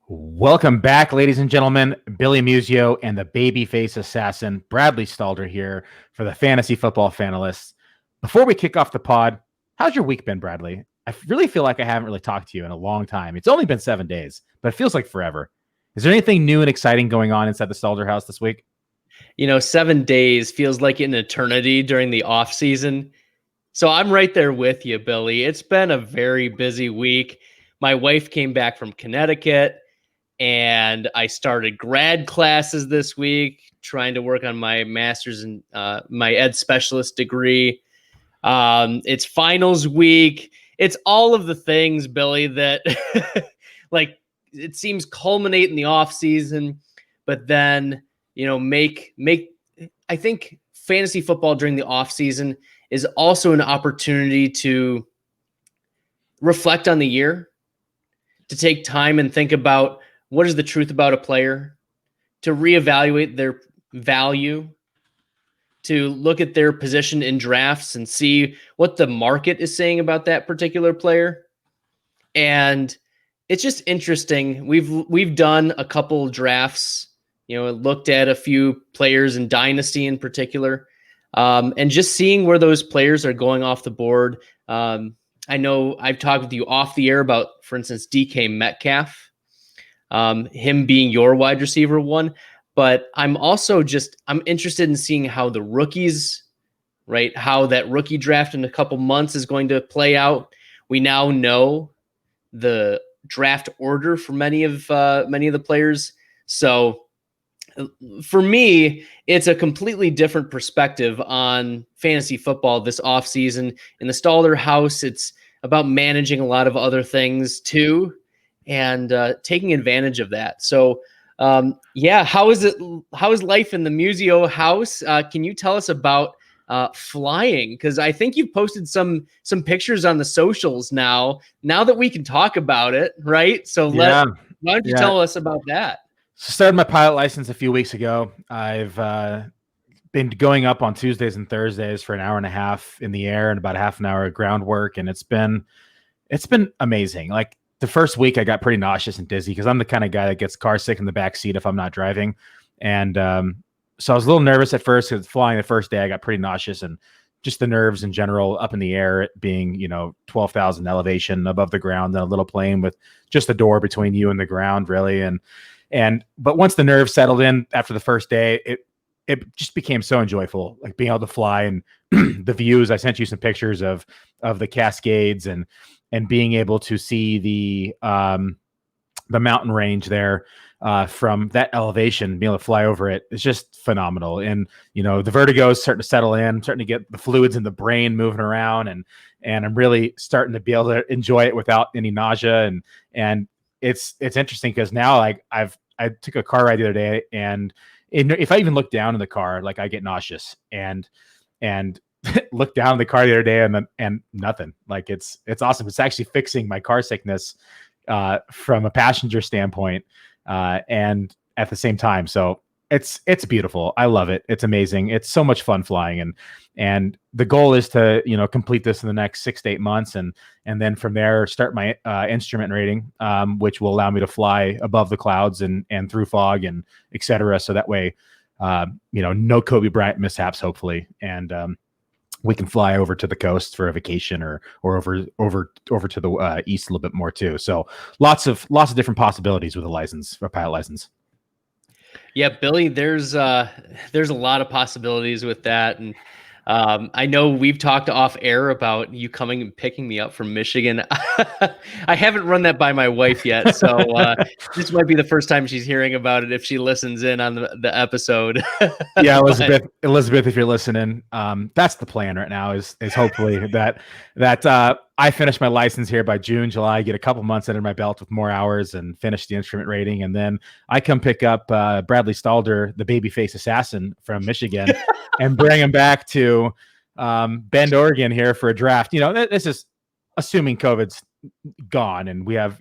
Welcome back, ladies and gentlemen. Billy Muzio and the babyface assassin, Bradley Stalder, here for the Fantasy Football Fanalysts. Before we kick off the pod, how's your week been, Bradley? I really feel like I haven't really talked to you in a long time. It's only been 7 days, but it feels like forever. Is there anything new and exciting going on inside the Stalder house this week? 7 days feels like an eternity during the off season. So I'm right there with you, Billy. It's been a very busy week. My wife came back from Connecticut and I started grad classes this week, trying to work on my master's and my ed specialist degree. It's finals week. It's all of the things, Billy, that like it seems culminate in the off season, but then make I think fantasy football during the off season is also an opportunity to reflect on the year, to take time and think about what is the truth about a player, to reevaluate their value, to look at their position in drafts and see what the market is saying about that particular player. And it's just interesting. We've done a couple drafts, looked at a few players in Dynasty in particular, and just seeing where those players are going off the board. I know I've talked with you off the air about, for instance, DK Metcalf, him being your wide receiver one. But I'm interested in seeing how the rookies, right, how that rookie draft in a couple months is going to play out. We now know the draft order for many of the players. So for me, it's a completely different perspective on fantasy football this offseason. In the Stalder house, it's about managing a lot of other things too, and taking advantage of that. So how is life in the Muzio house? Can you tell us about flying? Because I think you've posted some pictures on the socials now that we can talk about it, right? So why don't you tell us about that? So started my pilot license a few weeks ago. I've been going up on Tuesdays and Thursdays for an hour and a half in the air and about a half an hour of ground work, and it's been amazing. Like the first week, I got pretty nauseous and dizzy because I'm the kind of guy that gets car sick in the back seat if I'm not driving, and so I was a little nervous at first because flying the first day I got pretty nauseous and just the nerves in general up in the air, it being 12,000 elevation above the ground, then a little plane with just the door between you and the ground, really, but once the nerves settled in after the first day, it just became so enjoyable, like being able to fly and the views. I sent you some pictures of the Cascades and being able to see the mountain range there from that elevation, being able to fly over it is just phenomenal. And the vertigo is starting to settle in. I'm starting to get the fluids in the brain moving around, and I'm really starting to be able to enjoy it without any nausea. And it's interesting because now I took a car ride the other day, and if I even look down in the car, like I get nauseous, and look down in the car the other day and nothing. Like it's awesome. It's actually fixing my car sickness from a passenger standpoint, and at the same time. So it's beautiful. I love it. It's amazing. It's so much fun flying, and the goal is to complete this in the next 6 to 8 months, and then from there start my instrument rating, which will allow me to fly above the clouds and through fog and etc. So that way, no Kobe Bryant mishaps, hopefully, and we can fly over to the coast for a vacation or over to the east a little bit more too. So lots of different possibilities with a license, a pilot license. Yeah, Billy, there's a lot of possibilities with that. And I know we've talked off air about you coming and picking me up from Michigan. I haven't run that by my wife yet, so this might be the first time she's hearing about it if she listens in on the episode. Yeah, Elizabeth, if you're listening, that's the plan right now. Is hopefully that I finish my license here by June, July, get a couple months under my belt with more hours and finish the instrument rating. And then I come pick up Bradley Stalder, the babyface assassin from Michigan, and bring him back to Bend, Oregon here for a draft. This is assuming COVID's gone and we have,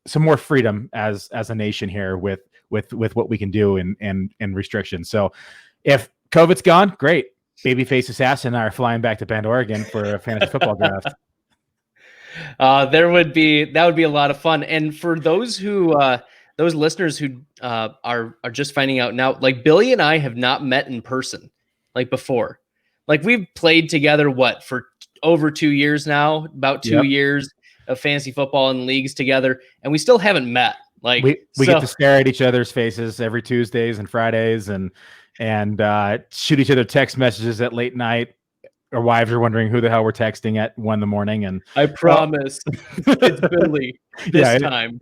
some more freedom as a nation here with what we can do and restrictions. So if COVID's gone, great. Babyface Assassin and I are flying back to Bend, Oregon for a fantasy football draft. That would be a lot of fun. And for those listeners who are just finding out now, like Billy and I have not met in person like before. Like we've played together for over 2 years now, about 2 years of fantasy football and leagues together, and we still haven't met. Like we get to stare at each other's faces every Tuesdays and Fridays and shoot each other text messages at late night. Our wives are wondering who the hell we're texting at 1 a.m. And I promise it's Billy this time.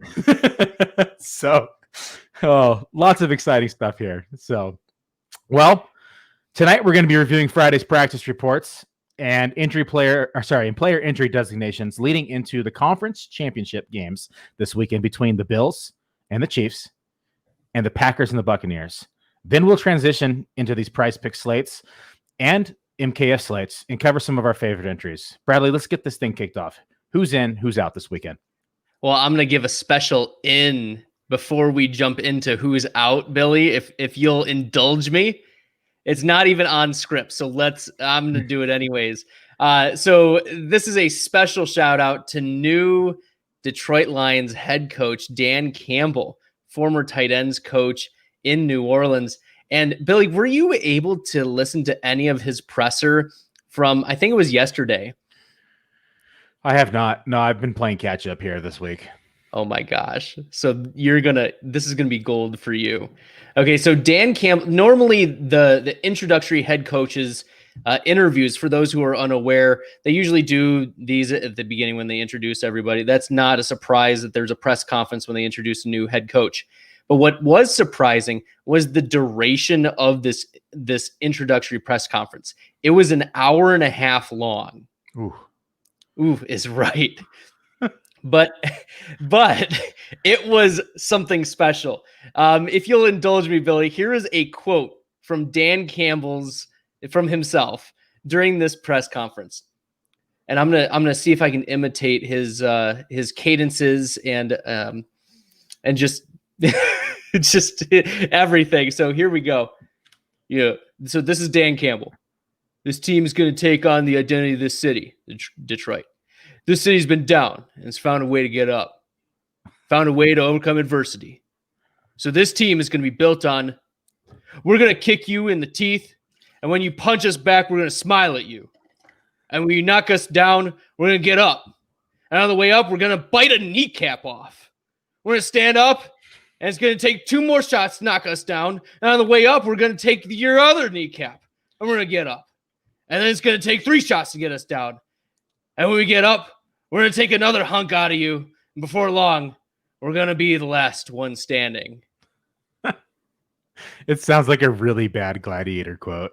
So, lots of exciting stuff here. So, well, tonight we're going to be reviewing Friday's practice reports and player entry designations leading into the conference championship games this weekend between the Bills and the Chiefs and the Packers and the Buccaneers. Then we'll transition into these PrizePicks slates and MKF slates and cover some of our favorite entries. Bradley, let's get this thing kicked off. Who's in, who's out this weekend? Well, I'm going to give a special in before we jump into who's out, Billy, if you'll indulge me. It's not even on script, so I'm going to do it anyways. So this is a special shout out to new Detroit Lions head coach Dan Campbell, former tight ends coach in New Orleans. And Billy, were you able to listen to any of his presser from, I think it was yesterday? I have not. No, I've been playing catch up here this week. Oh my gosh. So this is going to be gold for you. Okay. So Dan Campbell, normally the introductory head coaches interviews, for those who are unaware, they usually do these at the beginning when they introduce everybody. That's not a surprise that there's a press conference when they introduce a new head coach. But what was surprising was the duration of this introductory press conference. It was an hour and a half long. Ooh is right. But it was something special. If you'll indulge me, Billy, here is a quote from Dan from himself during this press conference. And I'm gonna see if I can imitate his cadences and just just everything. So here we go. Yeah. So this is Dan Campbell. This team is going to take on the identity of this city, Detroit. This city's been down and it's found a way to get up, found a way to overcome adversity. So this team is going to be built on, we're going to kick you in the teeth, and when you punch us back, we're going to smile at you. And when you knock us down, we're going to get up. And on the way up, we're going to bite a kneecap off. We're going to stand up, and it's going to take 2 more shots to knock us down. And on the way up, we're going to take your other kneecap, and we're going to get up. And then it's going to take 3 shots to get us down. And when we get up, we're going to take another hunk out of you. And before long, we're going to be the last one standing. It sounds like a really bad Gladiator quote.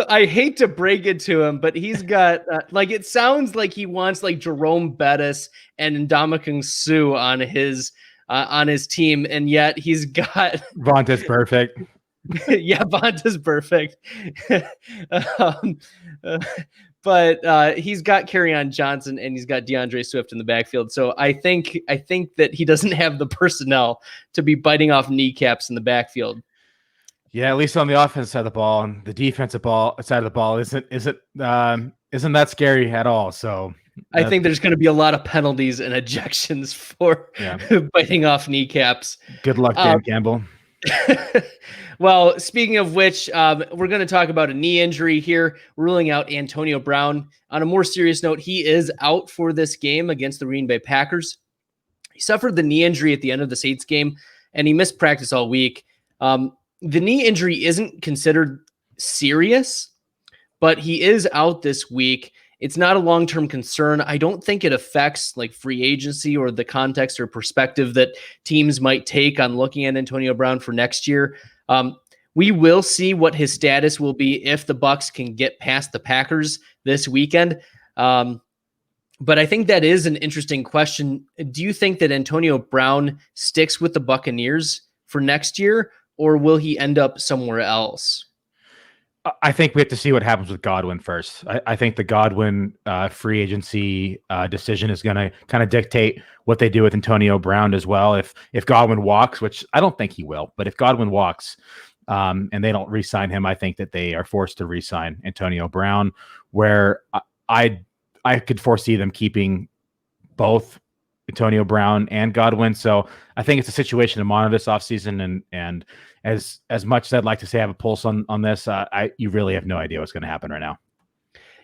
I hate to break it to him, but he's got it sounds like he wants like Jerome Bettis and Ndamukong Suh on his team, and yet he's got Vontaze Perfect. Yeah, Vontaze Perfect. But he's got Kerryon Johnson and he's got DeAndre Swift in the backfield. So I think that he doesn't have the personnel to be biting off kneecaps in the backfield. Yeah, at least on the offensive side of the ball, and the defensive side of the ball isn't that scary at all. So I think there's going to be a lot of penalties and ejections for biting off kneecaps. Good luck, Dan Campbell. Well, speaking of which, we're going to talk about a knee injury here, ruling out Antonio Brown. On a more serious note, he is out for this game against the Green Bay Packers. He suffered the knee injury at the end of the Saints game, and he missed practice all week. The knee injury isn't considered serious, but he is out this week. It's not a long-term concern. I don't think it affects like free agency or the context or perspective that teams might take on looking at Antonio Brown for next year. We will see what his status will be if the Bucs can get past the Packers this weekend. But I think that is an interesting question. Do you think that Antonio Brown sticks with the Buccaneers for next year, or will he end up somewhere else? I think we have to see what happens with Godwin first. I think the Godwin free agency decision is going to kind of dictate what they do with Antonio Brown as well. If Godwin walks, which I don't think he will, but if Godwin walks, and they don't re-sign him, I think that they are forced to re-sign Antonio Brown, where I could foresee them keeping both Antonio Brown and Godwin. So I think it's a situation to monitor this offseason. And as much as I'd like to say I have a pulse on this, you really have no idea what's going to happen right now.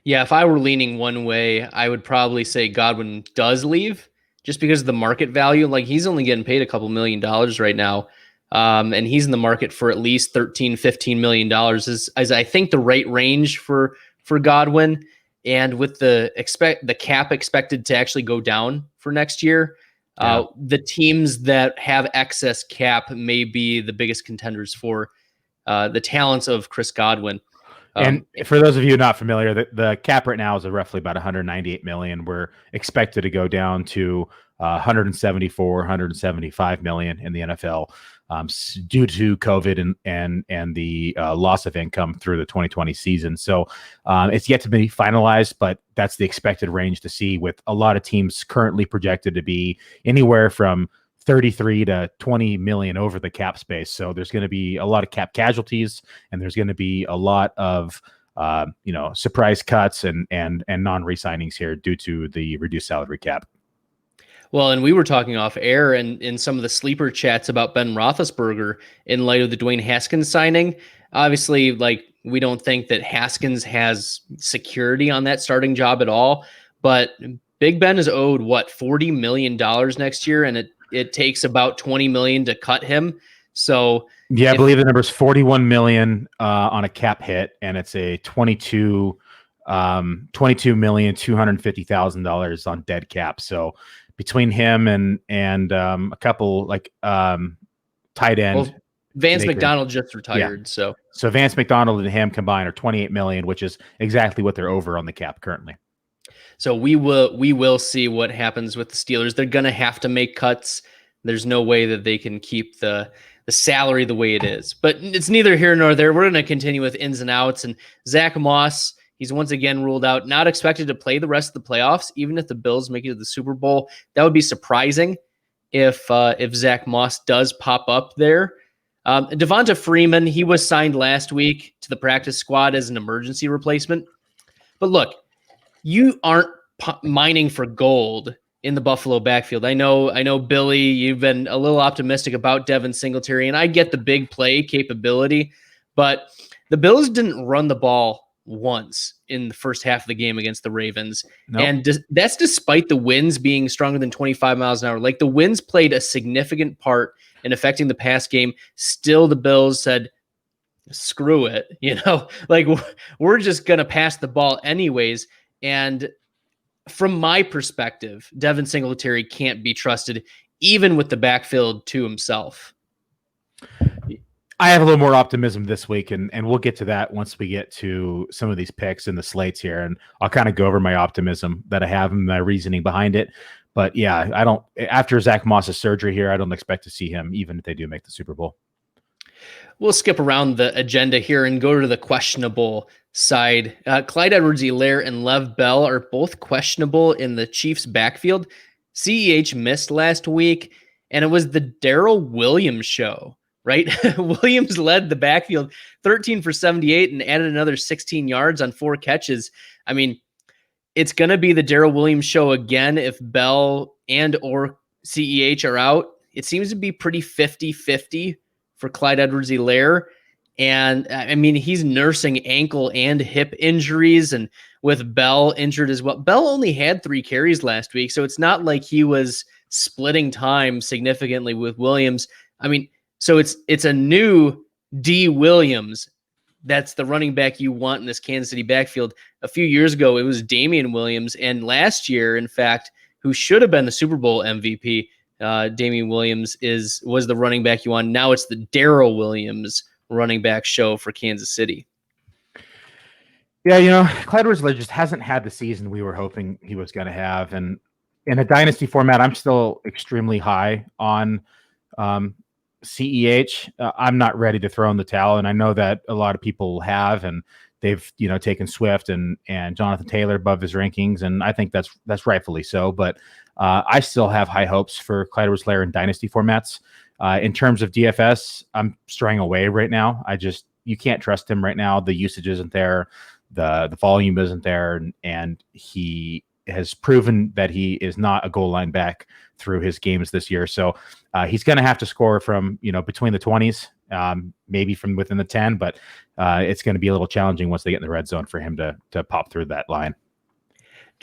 Yeah, if I were leaning one way, I would probably say Godwin does leave just because of the market value. Like, he's only getting paid a couple $1 million right now. And he's in the market for at least $13-15 million is I think the right range for Godwin. And with the cap expected to actually go down for next year, the teams that have excess cap may be the biggest contenders for the talents of Chris Godwin. And for those of you not familiar, the cap right now is roughly about 198 million. We're expected to go down to 174, 175 million in the NFL due to COVID and the loss of income through the 2020 season. So it's yet to be finalized, but that's the expected range to see, with a lot of teams currently projected to be anywhere from 33 to 20 million over the cap space. So there's going to be a lot of cap casualties, and there's going to be a lot of surprise cuts and non-re-signings here due to the reduced salary cap. Well, and we were talking off air and in some of the sleeper chats about Ben Roethlisberger in light of the Dwayne Haskins signing. Obviously, like, we don't think that Haskins has security on that starting job at all, but Big Ben is owed $40 million next year, and it takes about 20 million to cut him. So yeah, I believe the number is 41 million on a cap hit, and it's a $22,250,000 on dead cap. So between him and a couple tight end, well, Vance McDonald just retired. Yeah. So Vance McDonald and him combined are 28 million, which is exactly what they're over on the cap currently. So we will see what happens with the Steelers. They're going to have to make cuts. There's no way that they can keep the salary the way it is. But it's neither here nor there. We're going to continue with ins and outs. And Zach Moss, he's once again ruled out, not expected to play the rest of the playoffs, even if the Bills make it to the Super Bowl. That would be surprising if Zach Moss does pop up there. Devonta Freeman, he was signed last week to the practice squad as an emergency replacement. But look, you aren't mining for gold in the Buffalo backfield. I know, Billy, you've been a little optimistic about Devin Singletary, and I get the big play capability, but the Bills didn't run the ball once in the first half of the game against the Ravens. Nope. And that's despite the winds being stronger than 25 miles an hour. Like, the winds played a significant part in affecting the pass game. Still, the Bills said, screw it. Like, we're just going to pass the ball anyways. And from my perspective, Devin Singletary can't be trusted, even with the backfield to himself. I have a little more optimism this week, and we'll get to that once we get to some of these picks and the slates here. And I'll kind of go over my optimism that I have and my reasoning behind it. But yeah, after Zach Moss's surgery here, I don't expect to see him, even if they do make the Super Bowl. We'll skip around the agenda here and go to the questionable side. Clyde Edwards-Helaire and Lev Bell are both questionable in the Chiefs' backfield. CEH missed last week, and it was the Darrell Williams show, right? Williams led the backfield 13 for 78 and added another 16 yards on 4 catches. I mean, it's going to be the Darrell Williams show again if Bell and or CEH are out. It seems to be pretty 50-50 for Clyde Edwards-Helaire. And I mean, he's nursing ankle and hip injuries, and with Bell injured as well. Bell only had 3 carries last week, so it's not like he was splitting time significantly with Williams. I mean, so it's a new D. Williams. That's the running back you want in this Kansas City backfield. A few years ago, it was Damian Williams, and last year, in fact, who should have been the Super Bowl MVP, Damian Williams was the running back you want. Now it's the Darrell Williams running back show for Kansas City. Yeah, Clyde Edwards-Helaire just hasn't had the season we were hoping he was going to have. And in a dynasty format, I'm still extremely high on CEH. I'm not ready to throw in the towel, and I know that a lot of people have, and they've taken Swift and Jonathan Taylor above his rankings, and I think that's rightfully so. But I still have high hopes for Clyde Edwards-Helaire in dynasty formats. In terms of DFS, I'm straying away right now. You can't trust him right now. The usage isn't there. The volume isn't there. And he has proven that he is not a goal line back through his games this year. So he's going to have to score from, between the 20s, maybe from within the 10, but it's going to be a little challenging once they get in the red zone for him to pop through that line.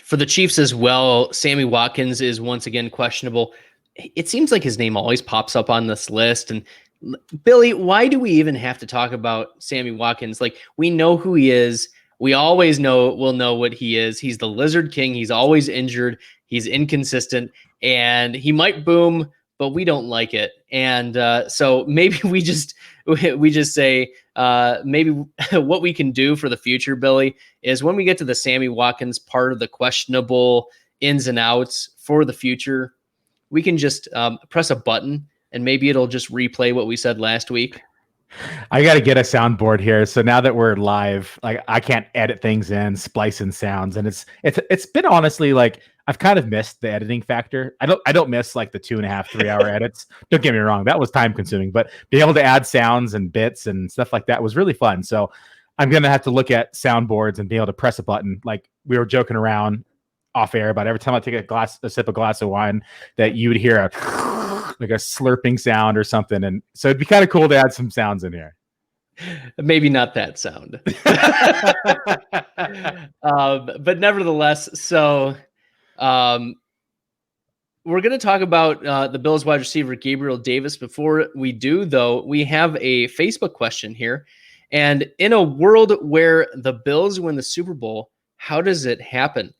For the Chiefs as well, Sammy Watkins is once again questionable. It seems like his name always pops up on this list. And Billy, why do we even have to talk about Sammy Watkins? Like, we know who he is. We always will know what he is. He's the Lizard King. He's always injured. He's inconsistent, and he might boom, but we don't like it. And so maybe we just say maybe what we can do for the future, Billy, is when we get to the Sammy Watkins part of the questionable ins and outs for the future, we can just press a button and maybe it'll just replay what we said last week. I got to get a soundboard here. So now that we're live, like I can't edit things in, splice in sounds. And it's been honestly, like I've kind of missed the editing factor. I don't miss like the 2.5, 3 hour edits. Don't get me wrong. That was time consuming, but being able to add sounds and bits and stuff like that was really fun. So I'm going to have to look at soundboards and be able to press a button. Like we were joking around off air, but every time I take a sip of glass of wine that you would hear like a slurping sound or something. And so it'd be kind of cool to add some sounds in here. Maybe not that sound. But nevertheless, so we're going to talk about the Bills wide receiver Gabriel Davis. Before we do, though, we have a Facebook question here. And in a world where the Bills win the Super Bowl, how does it happen?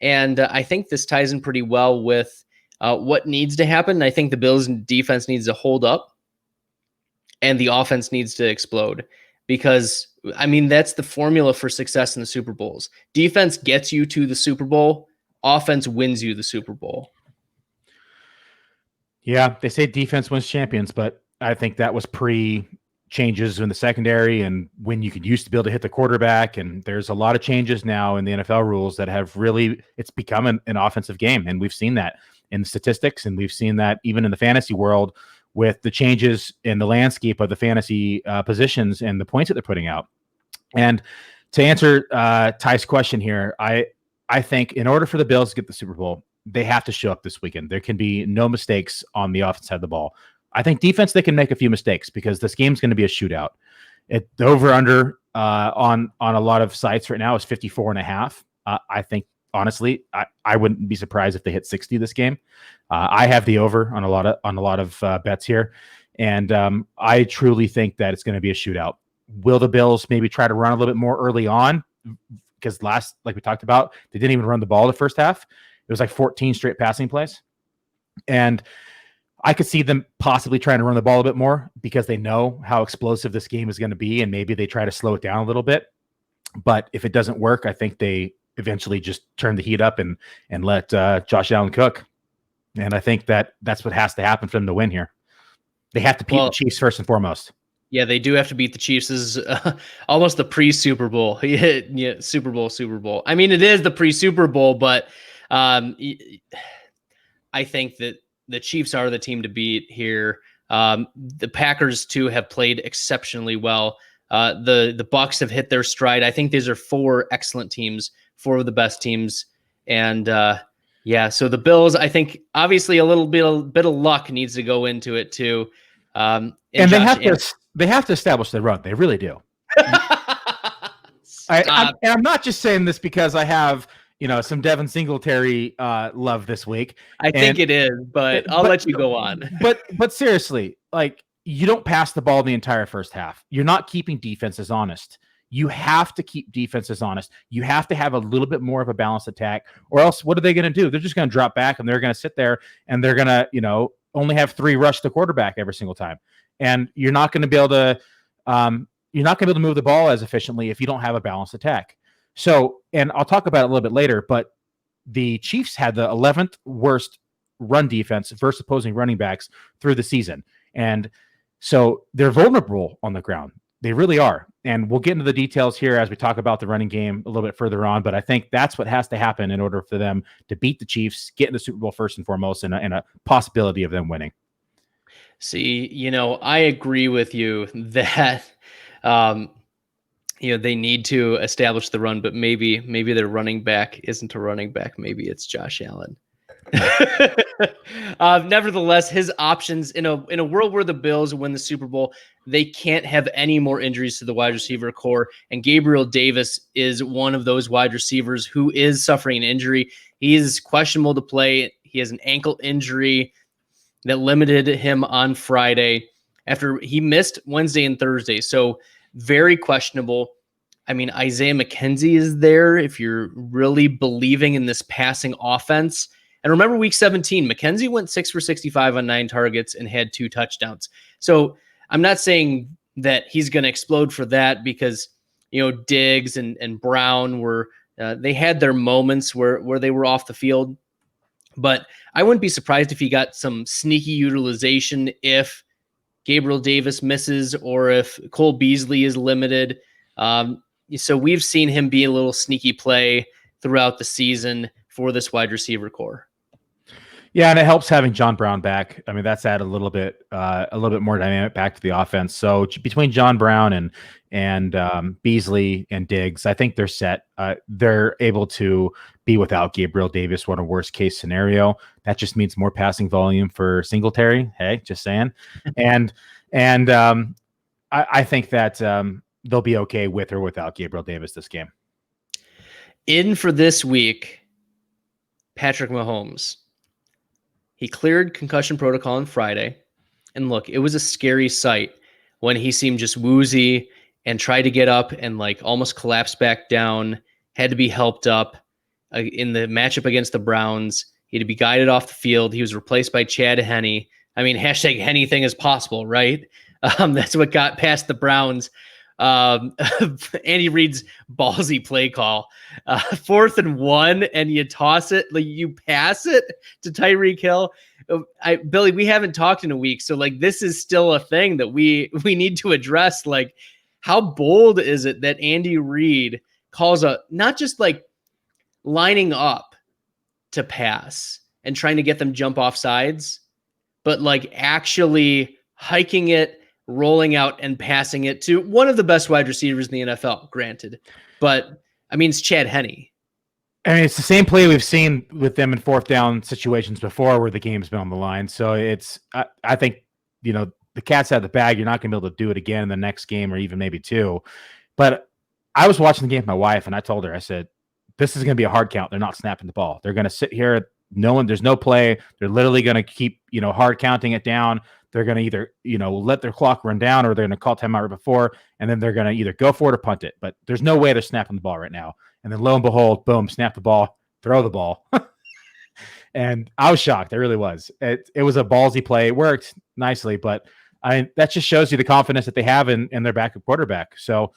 And I think this ties in pretty well with what needs to happen. I think the Bills defense needs to hold up and the offense needs to explode because, I mean, that's the formula for success in the Super Bowls. Defense gets you to the Super Bowl. Offense wins you the Super Bowl. Yeah, they say defense wins champions, but I think that was changes in the secondary and when you could used to be able to hit the quarterback. And there's a lot of changes now in the NFL rules that have really, it's become an offensive game. And we've seen that in the statistics. And we've seen that even in the fantasy world with the changes in the landscape of the fantasy positions and the points that they're putting out. And to answer Ty's question here, I think in order for the Bills to get the Super Bowl, they have to show up this weekend. There can be no mistakes on the offense side of the ball. I think defense, they can make a few mistakes because this game's going to be a shootout. The over-under on a lot of sites right now is 54.5. I think, honestly, I wouldn't be surprised if they hit 60 this game. I have the over on a lot of bets here, and I truly think that it's going to be a shootout. Will the Bills maybe try to run a little bit more early on? Because like we talked about, they didn't even run the ball the first half. It was like 14 straight passing plays, and I could see them possibly trying to run the ball a bit more because they know how explosive this game is going to be, and maybe they try to slow it down a little bit. But if it doesn't work, I think they eventually just turn the heat up and let Josh Allen cook. And I think that's what has to happen for them to win here. They have to beat the Chiefs first and foremost. Yeah, they do have to beat the Chiefs. This is almost the pre-Super Bowl. Yeah, Super Bowl. I mean, it is the pre-Super Bowl, but I think that the Chiefs are the team to beat here. The Packers, too, have played exceptionally well. The Bucs have hit their stride. I think these are 4 excellent teams, 4 of the best teams. And, so the Bills, I think, obviously a little bit of luck needs to go into it, too. And they have to establish the run. They really do. I'm not just saying this because I have some Devin Singletary love this week. I think it is, but I'll let you go on. But seriously, like, you don't pass the ball the entire first half. You're not keeping defenses honest. You have to keep defenses honest. You have to have a little bit more of a balanced attack, or else what are they going to do? They're just going to drop back and they're going to sit there and they're going to, only have 3 rush the quarterback every single time. And you're not going to be able to, move the ball as efficiently if you don't have a balanced attack. So, and I'll talk about it a little bit later, but the Chiefs had the 11th worst run defense versus opposing running backs through the season. And so they're vulnerable on the ground. They really are. And we'll get into the details here as we talk about the running game a little bit further on. But I think that's what has to happen in order for them to beat the Chiefs, get in the Super Bowl first and foremost, and a possibility of them winning. See, I agree with you that um, they need to establish the run, but maybe their running back isn't a running back. Maybe it's Josh Allen. Nevertheless, his options in a world where the Bills win the Super Bowl, they can't have any more injuries to the wide receiver core. And Gabriel Davis is one of those wide receivers who is suffering an injury. He is questionable to play. He has an ankle injury that limited him on Friday after he missed Wednesday and Thursday. So very questionable. I mean, Isaiah McKenzie is there if you're really believing in this passing offense. And remember week 17, McKenzie went 6 for 65 on 9 targets and had 2 touchdowns. So I'm not saying that he's going to explode for that because, Diggs and Brown were, they had their moments where they were off the field. But I wouldn't be surprised if he got some sneaky utilization if Gabriel Davis misses or if Cole Beasley is limited. So we've seen him be a little sneaky play throughout the season for this wide receiver core. Yeah, and it helps having John Brown back. I mean, that's added a little bit more dynamic back to the offense. So between John Brown and Beasley and Diggs, I think they're set. They're able to be without Gabriel Davis. What a worst case scenario. That just means more passing volume for Singletary. Hey, just saying. and I think that they'll be okay with or without Gabriel Davis this game. In for this week, Patrick Mahomes. He cleared concussion protocol on Friday. And look, it was a scary sight when he seemed just woozy and tried to get up and almost collapsed back down, had to be helped up in the matchup against the Browns. He had to be guided off the field. He was replaced by Chad Henne. I mean, hashtag anything is possible, right? That's what got past the Browns. Andy Reid's ballsy play call, 4th and 1, and you toss it, you pass it to Tyreek Hill. Billy, we haven't talked in a week, so this is still a thing that we need to address. How bold is it that Andy Reid calls not just lining up to pass and trying to get them jump off sides, but actually hiking it, rolling out and passing it to one of the best wide receivers in the NFL, granted. But, I mean, it's Chad Henne. I mean, it's the same play we've seen with them in 4th down situations before where the game's been on the line. So I think, the cat's out of the bag. You're not going to be able to do it again in the next game or even maybe 2. But I was watching the game with my wife, and I told her, I said, this is going to be a hard count. They're not snapping the ball. They're going to sit here. There's no play. They're literally going to keep, hard counting it down. They're going to either, let their clock run down or they're going to call timeout right before, and then they're going to either go for it or punt it. But there's no way they're snapping the ball right now. And then lo and behold, boom, snap the ball, throw the ball. And I was shocked. I really was. It was a ballsy play. It worked nicely, but that just shows you the confidence that they have in their backup quarterback. So,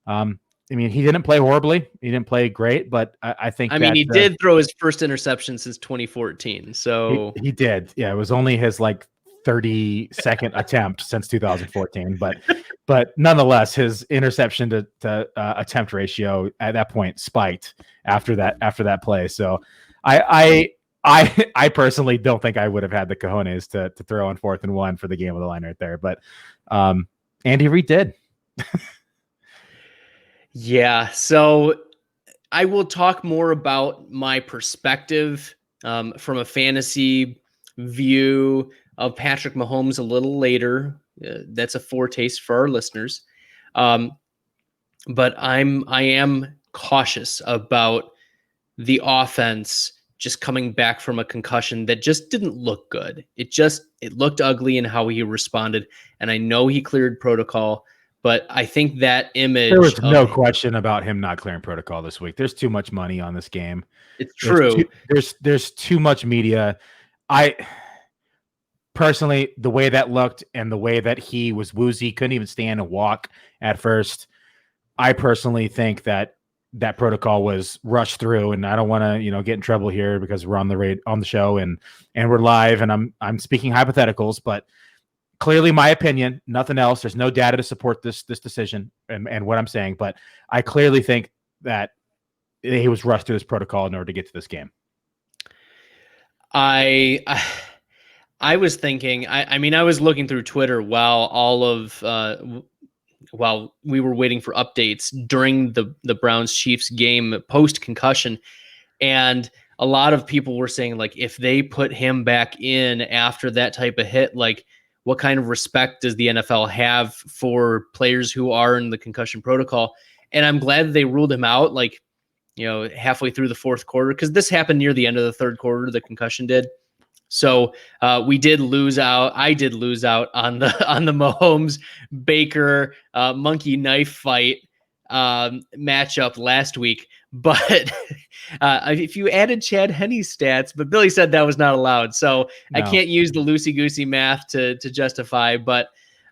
I mean, he didn't play horribly. He didn't play great, but I think he did throw his first interception since 2014. So he did. Yeah, it was only his 32nd attempt since 2014, but nonetheless, his interception to attempt ratio at that point spiked after that play. So I personally don't think I would have had the cojones to throw on 4th and 1 for the game of the line right there, but Andy Reid did. Yeah, so I will talk more about my perspective from a fantasy view of Patrick Mahomes a little later. That's a foretaste for our listeners. But I am cautious about the offense just coming back from a concussion that just didn't look good. It looked ugly in how he responded. And I know he cleared protocol, but I think that image. There was no question about him not clearing protocol this week. There's too much money on this game. It's true. There's too much media. I personally, the way that looked and the way that he was woozy, couldn't even stand and walk at first. I personally think that protocol was rushed through, and I don't want to, get in trouble here because we're on the show and we're live, and I'm speaking hypotheticals, but clearly my opinion, nothing else. There's no data to support this decision and what I'm saying, but I clearly think that he was rushed through this protocol in order to get to this game. I was thinking, I mean, I was looking through Twitter while we were waiting for updates during the Browns Chiefs game post concussion. And a lot of people were saying, like, if they put him back in after that type of hit, like, what kind of respect does the NFL have for players who are in the concussion protocol? And I'm glad that they ruled him out, like, halfway through the fourth quarter, because this happened near the end of the third quarter, the concussion did. So we did lose out. I did lose out on the Mahomes Baker monkey knife fight matchup last week. But if you added Chad Henne's stats, but Billy said that was not allowed, so no. I can't use the loosey goosey math to justify. But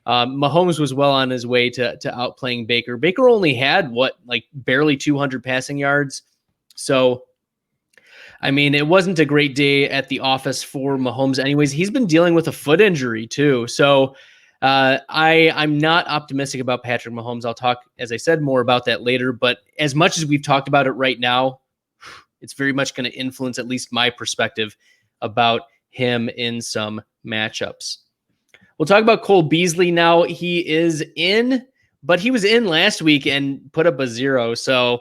Mahomes was well on his way to outplaying Baker. Baker only had barely 200 passing yards, so. I mean, it wasn't a great day at the office for Mahomes anyways. He's been dealing with a foot injury too. So I'm not optimistic about Patrick Mahomes. I'll talk, as I said, more about that later. But as much as we've talked about it right now, it's very much going to influence at least my perspective about him in some matchups. We'll talk about Cole Beasley now. He is in, but he was in last week and put up a 0. So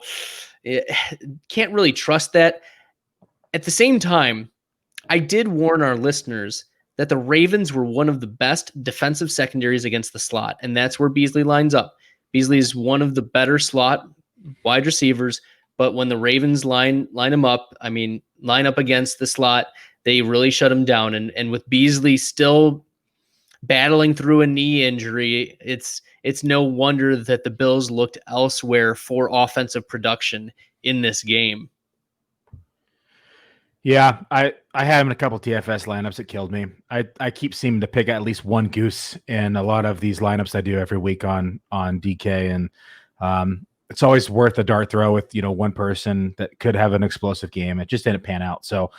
can't really trust that. At the same time, I did warn our listeners that the Ravens were one of the best defensive secondaries against the slot, and that's where Beasley lines up. Beasley is one of the better slot wide receivers, but when the Ravens line him up, line up against the slot, they really shut him down. And with Beasley still battling through a knee injury, it's no wonder that the Bills looked elsewhere for offensive production in this game. Yeah, I had him in a couple TFS lineups. It killed me. I keep seeming to pick at least one goose in a lot of these lineups I do every week on DK, and it's always worth a dart throw with one person that could have an explosive game. It just didn't pan out. So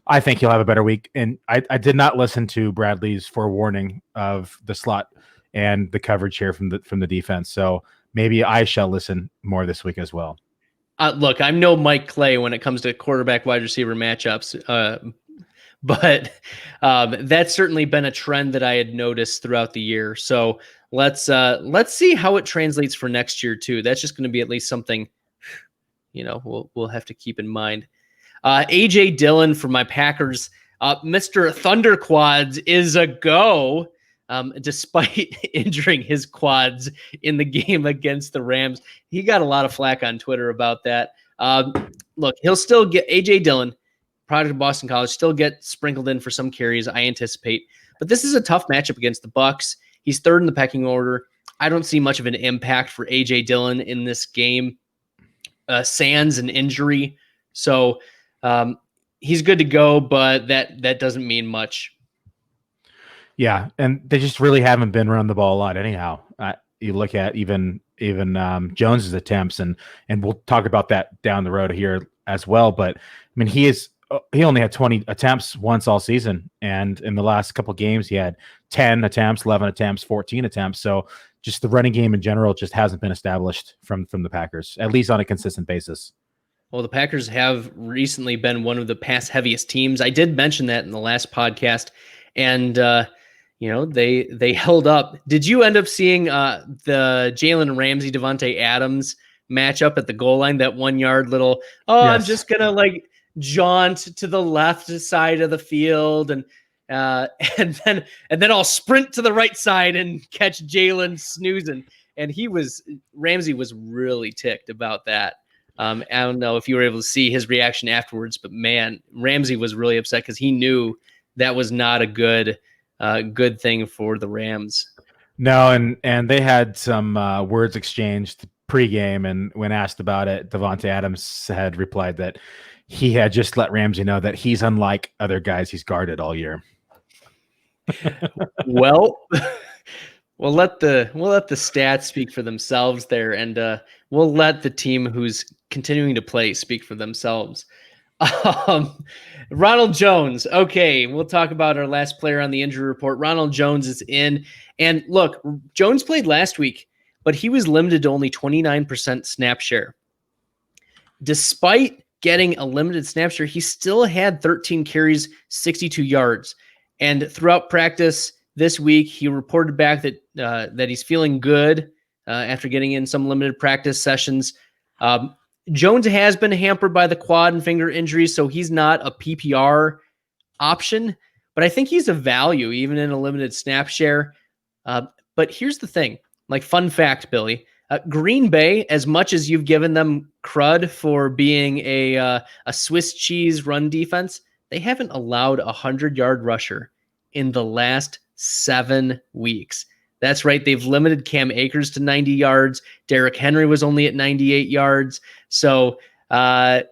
I think he'll have a better week. And I did not listen to Bradley's forewarning of the slot and the coverage here from the defense. So maybe I shall listen more this week as well. Look, I'm no Mike Clay when it comes to quarterback wide receiver matchups, but that's certainly been a trend that I had noticed throughout the year. So let's see how it translates for next year too. That's just going to be at least something, we'll have to keep in mind. AJ Dillon for my Packers, Mr. Thunderquads is a go. Despite injuring his quads in the game against the Rams. He got a lot of flack on Twitter about that. Look, he'll still get AJ Dillon, product of Boston College, still get sprinkled in for some carries, I anticipate. But this is a tough matchup against the Bucs. He's third in the pecking order. I don't see much of an impact for AJ Dillon in this game. Sans an injury. So he's good to go, but that doesn't mean much. Yeah, and they just really haven't been running the ball a lot anyhow. You look at even Jones's attempts, and we'll talk about that down the road here as well. But he only had 20 attempts once all season, and in the last couple of games he had 10 attempts, 11 attempts, 14 attempts. So just the running game in general just hasn't been established from the Packers, at least on a consistent basis. Well, the Packers have recently been one of the pass heaviest teams. I did mention that in the last podcast, and they held up. Did you end up seeing the Jalen Ramsey, Devontae Adams matchup at the goal line? That 1 yard little, yes. I'm just gonna jaunt to the left side of the field and then I'll sprint to the right side and catch Jalen snoozing. And Ramsey was really ticked about that. I don't know if you were able to see his reaction afterwards, but man, Ramsey was really upset because he knew that was not a good thing for the Rams. No, and they had some words exchanged pregame, and when asked about it, Devontae Adams had replied that he had just let Ramsey know that he's unlike other guys he's guarded all year. Well, we'll let the stats speak for themselves there, and we'll let the team who's continuing to play speak for themselves. Ronald Jones. Okay, we'll talk about our last player on the injury report. Ronald Jones is in. And look, Jones played last week, but he was limited to only 29% snap share. Despite getting a limited snap share, he still had 13 carries, 62 yards. And throughout practice this week, he reported back that that he's feeling good after getting in some limited practice sessions. Jones has been hampered by the quad and finger injuries, so he's not a PPR option, but I think he's a value even in a limited snap share. But here's the thing, like fun fact, Billy, Green Bay, as much as you've given them crud for being a Swiss cheese run defense, they haven't allowed a 100-yard rusher in the last 7 weeks. That's right. They've limited Cam Akers to 90 yards. Derrick Henry was only at 98 yards. So I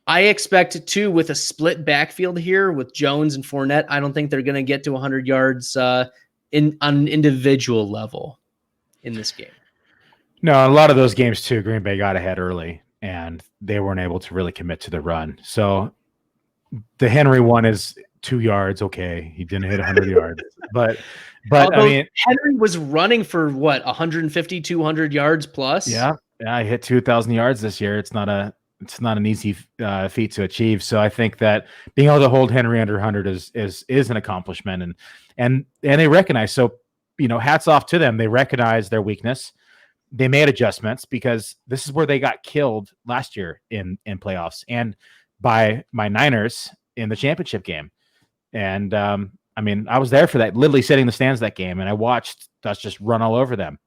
expect too, with a split backfield here with Jones and Fournette, I don't think they're going to get to 100 yards on an individual level in this game. No, a lot of those games too, Green Bay got ahead early and they weren't able to really commit to the run. So the Henry one is 2 yards. Okay. He didn't hit 100 yards, but although, I mean, Henry was running for what, 150, 200 yards plus. Yeah. I hit 2,000 yards this year. It's not an easy feat to achieve. So I think that being able to hold Henry under 100 is an accomplishment, and they recognize. So, hats off to them. They recognize their weakness. They made adjustments because this is where they got killed last year in playoffs and by my Niners in the championship game. And I mean, I was there for that, literally sitting in the stands that game, and I watched us just run all over them.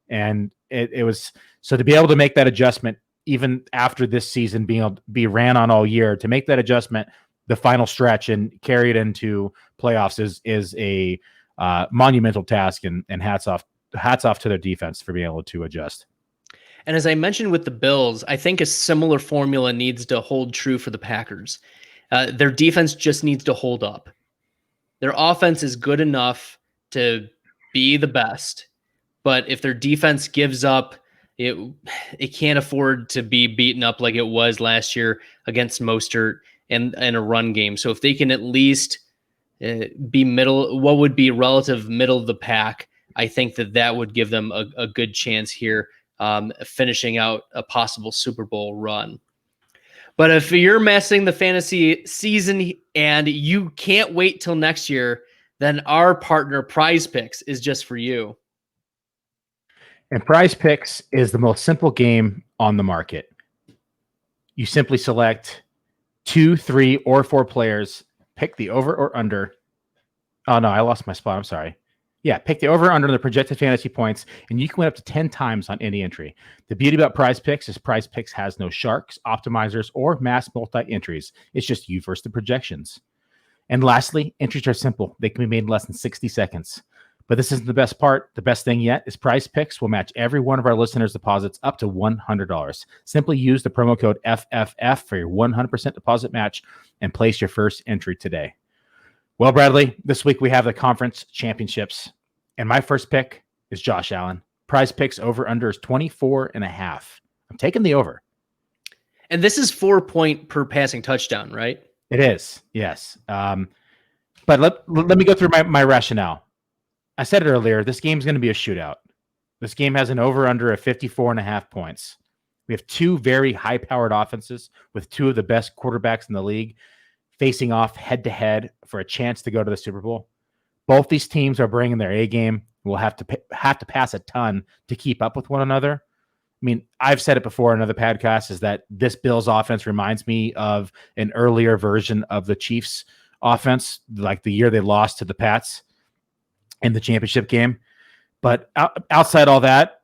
And it was so to be able to make that adjustment, even after this season being able to be ran on all year, to make that adjustment, the final stretch and carry it into playoffs is a monumental task. And hats off to their defense for being able to adjust. And as I mentioned with the Bills, I think a similar formula needs to hold true for the Packers. Their defense just needs to hold up. Their offense is good enough to be the best, but if their defense gives up, it can't afford to be beaten up like it was last year against Mostert and a run game. So if they can at least be middle, what would be relative middle of the pack, I think that would give them a good chance here, finishing out a possible Super Bowl run. But if you're messing the fantasy season and you can't wait till next year, then our partner PrizePicks is just for you. And PrizePicks is the most simple game on the market. You simply select 2, 3, or 4 players, pick the over or under. Oh, no, I lost my spot. I'm sorry. Yeah, pick the over or under the projected fantasy points, and you can win up to 10 times on any entry. The beauty about PrizePicks is PrizePicks has no sharks, optimizers, or mass multi-entries. It's just you versus the projections. And lastly, entries are simple. They can be made in less than 60 seconds. But this isn't the best part. The best thing yet is PrizePicks will match every one of our listeners' deposits up to $100. Simply use the promo code FFF for your 100% deposit match and place your first entry today. Well, Bradley, this week we have the conference championships, and my first pick is Josh Allen. PrizePicks over under is 24.5. I'm taking the over. And this is 4 point per passing touchdown, right? It is, yes. But let me go through my rationale. I said it earlier, this game's going to be a shootout. This game has an over-under of 54.5 points. We have 2 very high-powered offenses with 2 of the best quarterbacks in the league facing off head-to-head for a chance to go to the Super Bowl. Both these teams are bringing their A game. We'll have to pass a ton to keep up with one another. I mean, I've said it before in other podcasts, is that this Bills offense reminds me of an earlier version of the Chiefs offense, like the year they lost to the Pats in the championship game. But outside all that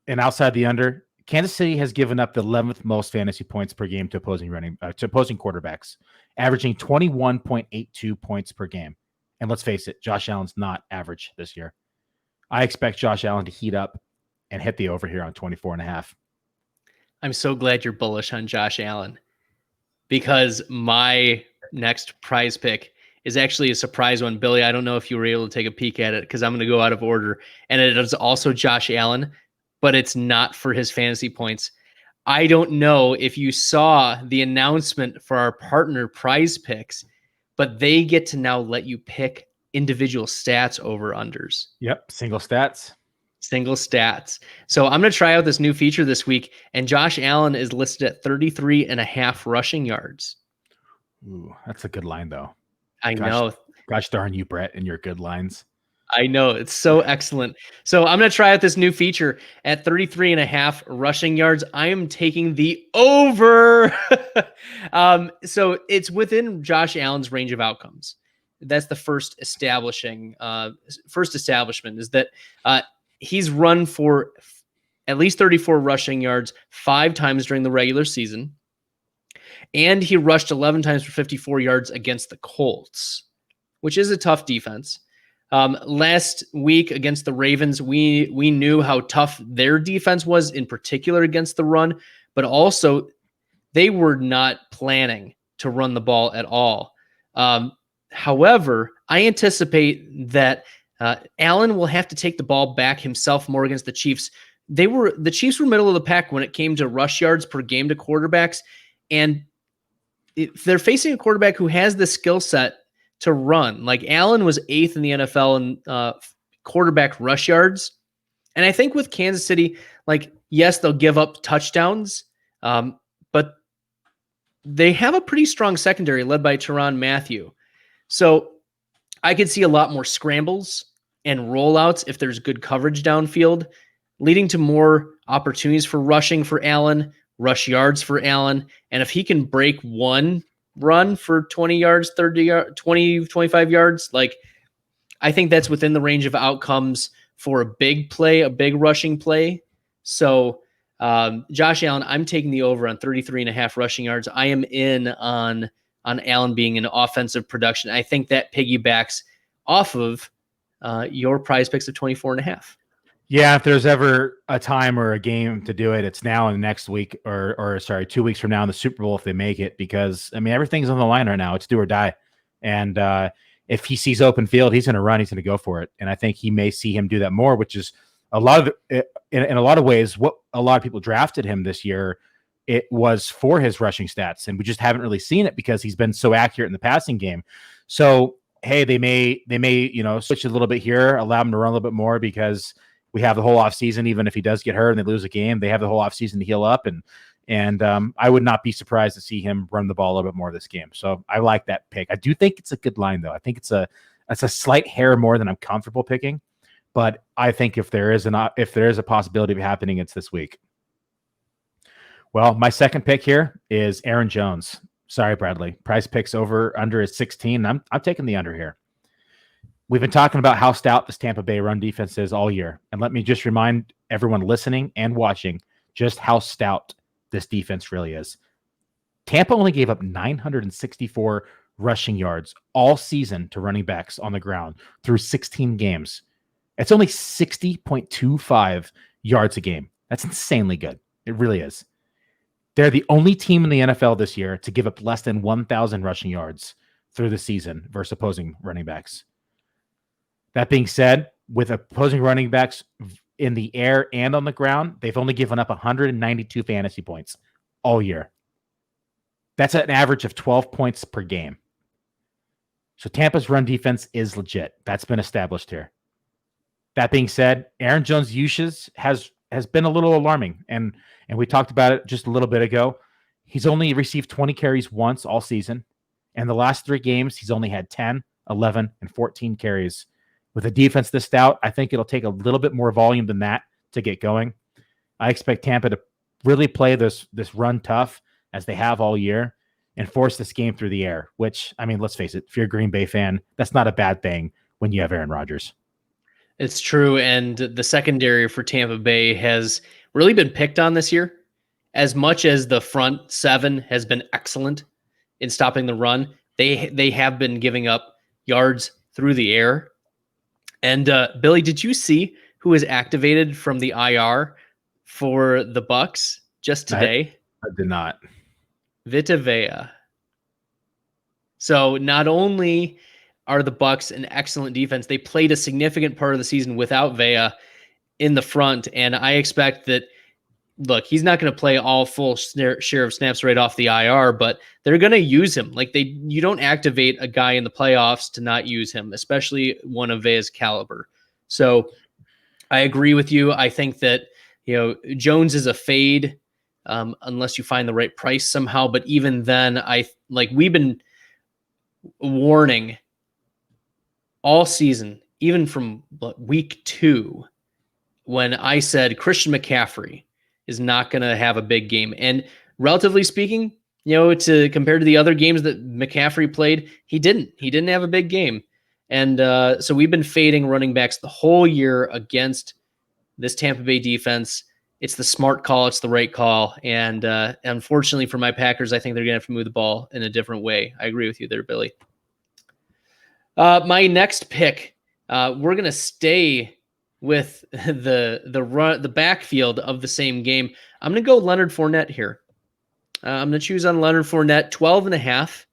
and outside the under, Kansas City has given up the 11th most fantasy points per game to opposing quarterbacks, averaging 21.82 points per game. And let's face it, Josh Allen's not average this year. I expect Josh Allen to heat up and hit the over here on 24.5. I'm so glad you're bullish on Josh Allen, because my next prize pick is actually a surprise one. Billy, I don't know if you were able to take a peek at it, because I'm going to go out of order. And it is also Josh Allen, but it's not for his fantasy points. I don't know if you saw the announcement for our partner PrizePicks, but they get to now let you pick individual stats over unders. Yep, single stats. Single stats. So I'm going to try out this new feature this week, and Josh Allen is listed at 33.5 rushing yards. Ooh, that's a good line, though. I know. Gosh darn you, Brett, and your good lines. I know, it's so excellent. So I'm going to try out this new feature at 33.5 rushing yards. I am taking the over. So it's within Josh Allen's range of outcomes. That's the first establishment is that he's run for at least 34 rushing yards 5 times during the regular season. And he rushed 11 times for 54 yards against the Colts, which is a tough defense. Last week against the Ravens, we knew how tough their defense was, in particular against the run, but also they were not planning to run the ball at all. However, I anticipate that Allen will have to take the ball back himself more against the Chiefs. The Chiefs were middle of the pack when it came to rush yards per game to quarterbacks, and if they're facing a quarterback who has the skill set to run. Like Allen was 8th in the NFL in quarterback rush yards. And I think with Kansas City, like, yes, they'll give up touchdowns, but they have a pretty strong secondary led by Tyrann Mathieu. So I could see a lot more scrambles and rollouts if there's good coverage downfield, leading to more opportunities for rushing for Allen, rush yards for Allen. And if he can break one run for 20 yards, 30 yards, 20, 25 yards, like, I think that's within the range of outcomes for a big play, a big rushing play. So Josh Allen, I'm taking the over on 33.5 rushing yards. I am in on Allen being an offensive production. I think that piggybacks off of your prize picks of 24.5. Yeah, if there's ever a time or a game to do it, it's now and next week, or sorry, 2 weeks from now in the Super Bowl if they make it, because I mean everything's on the line right now. It's do or die, and if he sees open field, he's going to run. He's going to go for it, and I think he may see him do that more, which is a lot of in a lot of ways what a lot of people drafted him this year. It was for his rushing stats, and we just haven't really seen it because he's been so accurate in the passing game. So hey, they may switch a little bit here, allow him to run a little bit more because we have the whole offseason. Even if he does get hurt and they lose a game, they have the whole offseason to heal up. And I would not be surprised to see him run the ball a little bit more this game. So I like that pick. I do think it's a good line, though. I think it's a slight hair more than I'm comfortable picking. But I think if there is a possibility of happening, it's this week. Well, my second pick here is Aaron Jones. Sorry, Bradley. PrizePicks over under is 16. I'm taking the under here. We've been talking about how stout this Tampa Bay run defense is all year. And let me just remind everyone listening and watching just how stout this defense really is. Tampa only gave up 964 rushing yards all season to running backs on the ground through 16 games. It's only 60.25 yards a game. That's insanely good. It really is. They're the only team in the NFL this year to give up less than 1,000 rushing yards through the season versus opposing running backs. That being said, with opposing running backs in the air and on the ground, they've only given up 192 fantasy points all year. That's an average of 12 points per game. So Tampa's run defense is legit. That's been established here. That being said, Aaron Jones' usage has been a little alarming, and we talked about it just a little bit ago. He's only received 20 carries once all season, and the last 3 games, he's only had 10, 11, and 14 carries. With a defense this stout, I think it'll take a little bit more volume than that to get going. I expect Tampa to really play this run tough as they have all year and force this game through the air, which, I mean, let's face it, if you're a Green Bay fan, that's not a bad thing when you have Aaron Rodgers. It's true, and the secondary for Tampa Bay has really been picked on this year. As much as the front 7 has been excellent in stopping the run, they have been giving up yards through the air. And Billy, did you see who was activated from the IR for the Bucs just today? I did not. Vita Vea. So not only are the Bucs an excellent defense, they played a significant part of the season without Vea in the front, and I expect that. Look, he's not going to play all full share of snaps right off the IR, but they're going to use him. Like you don't activate a guy in the playoffs to not use him, especially one of Vea's caliber. So I agree with you. I think that, Jones is a fade unless you find the right price somehow. But even then, we've been warning all season, even from week 2, when I said Christian McCaffrey is not going to have a big game. And relatively speaking, to compared to the other games that McCaffrey played, he didn't have a big game. And so we've been fading running backs the whole year against this Tampa Bay defense. It's the smart call. It's the right call. And unfortunately for my Packers, I think they're going to have to move the ball in a different way. I agree with you there, Billy. My next pick, we're going to stay with the backfield of the same game. I'm going to go Leonard Fournette here. I'm going to choose on Leonard Fournette. 12.5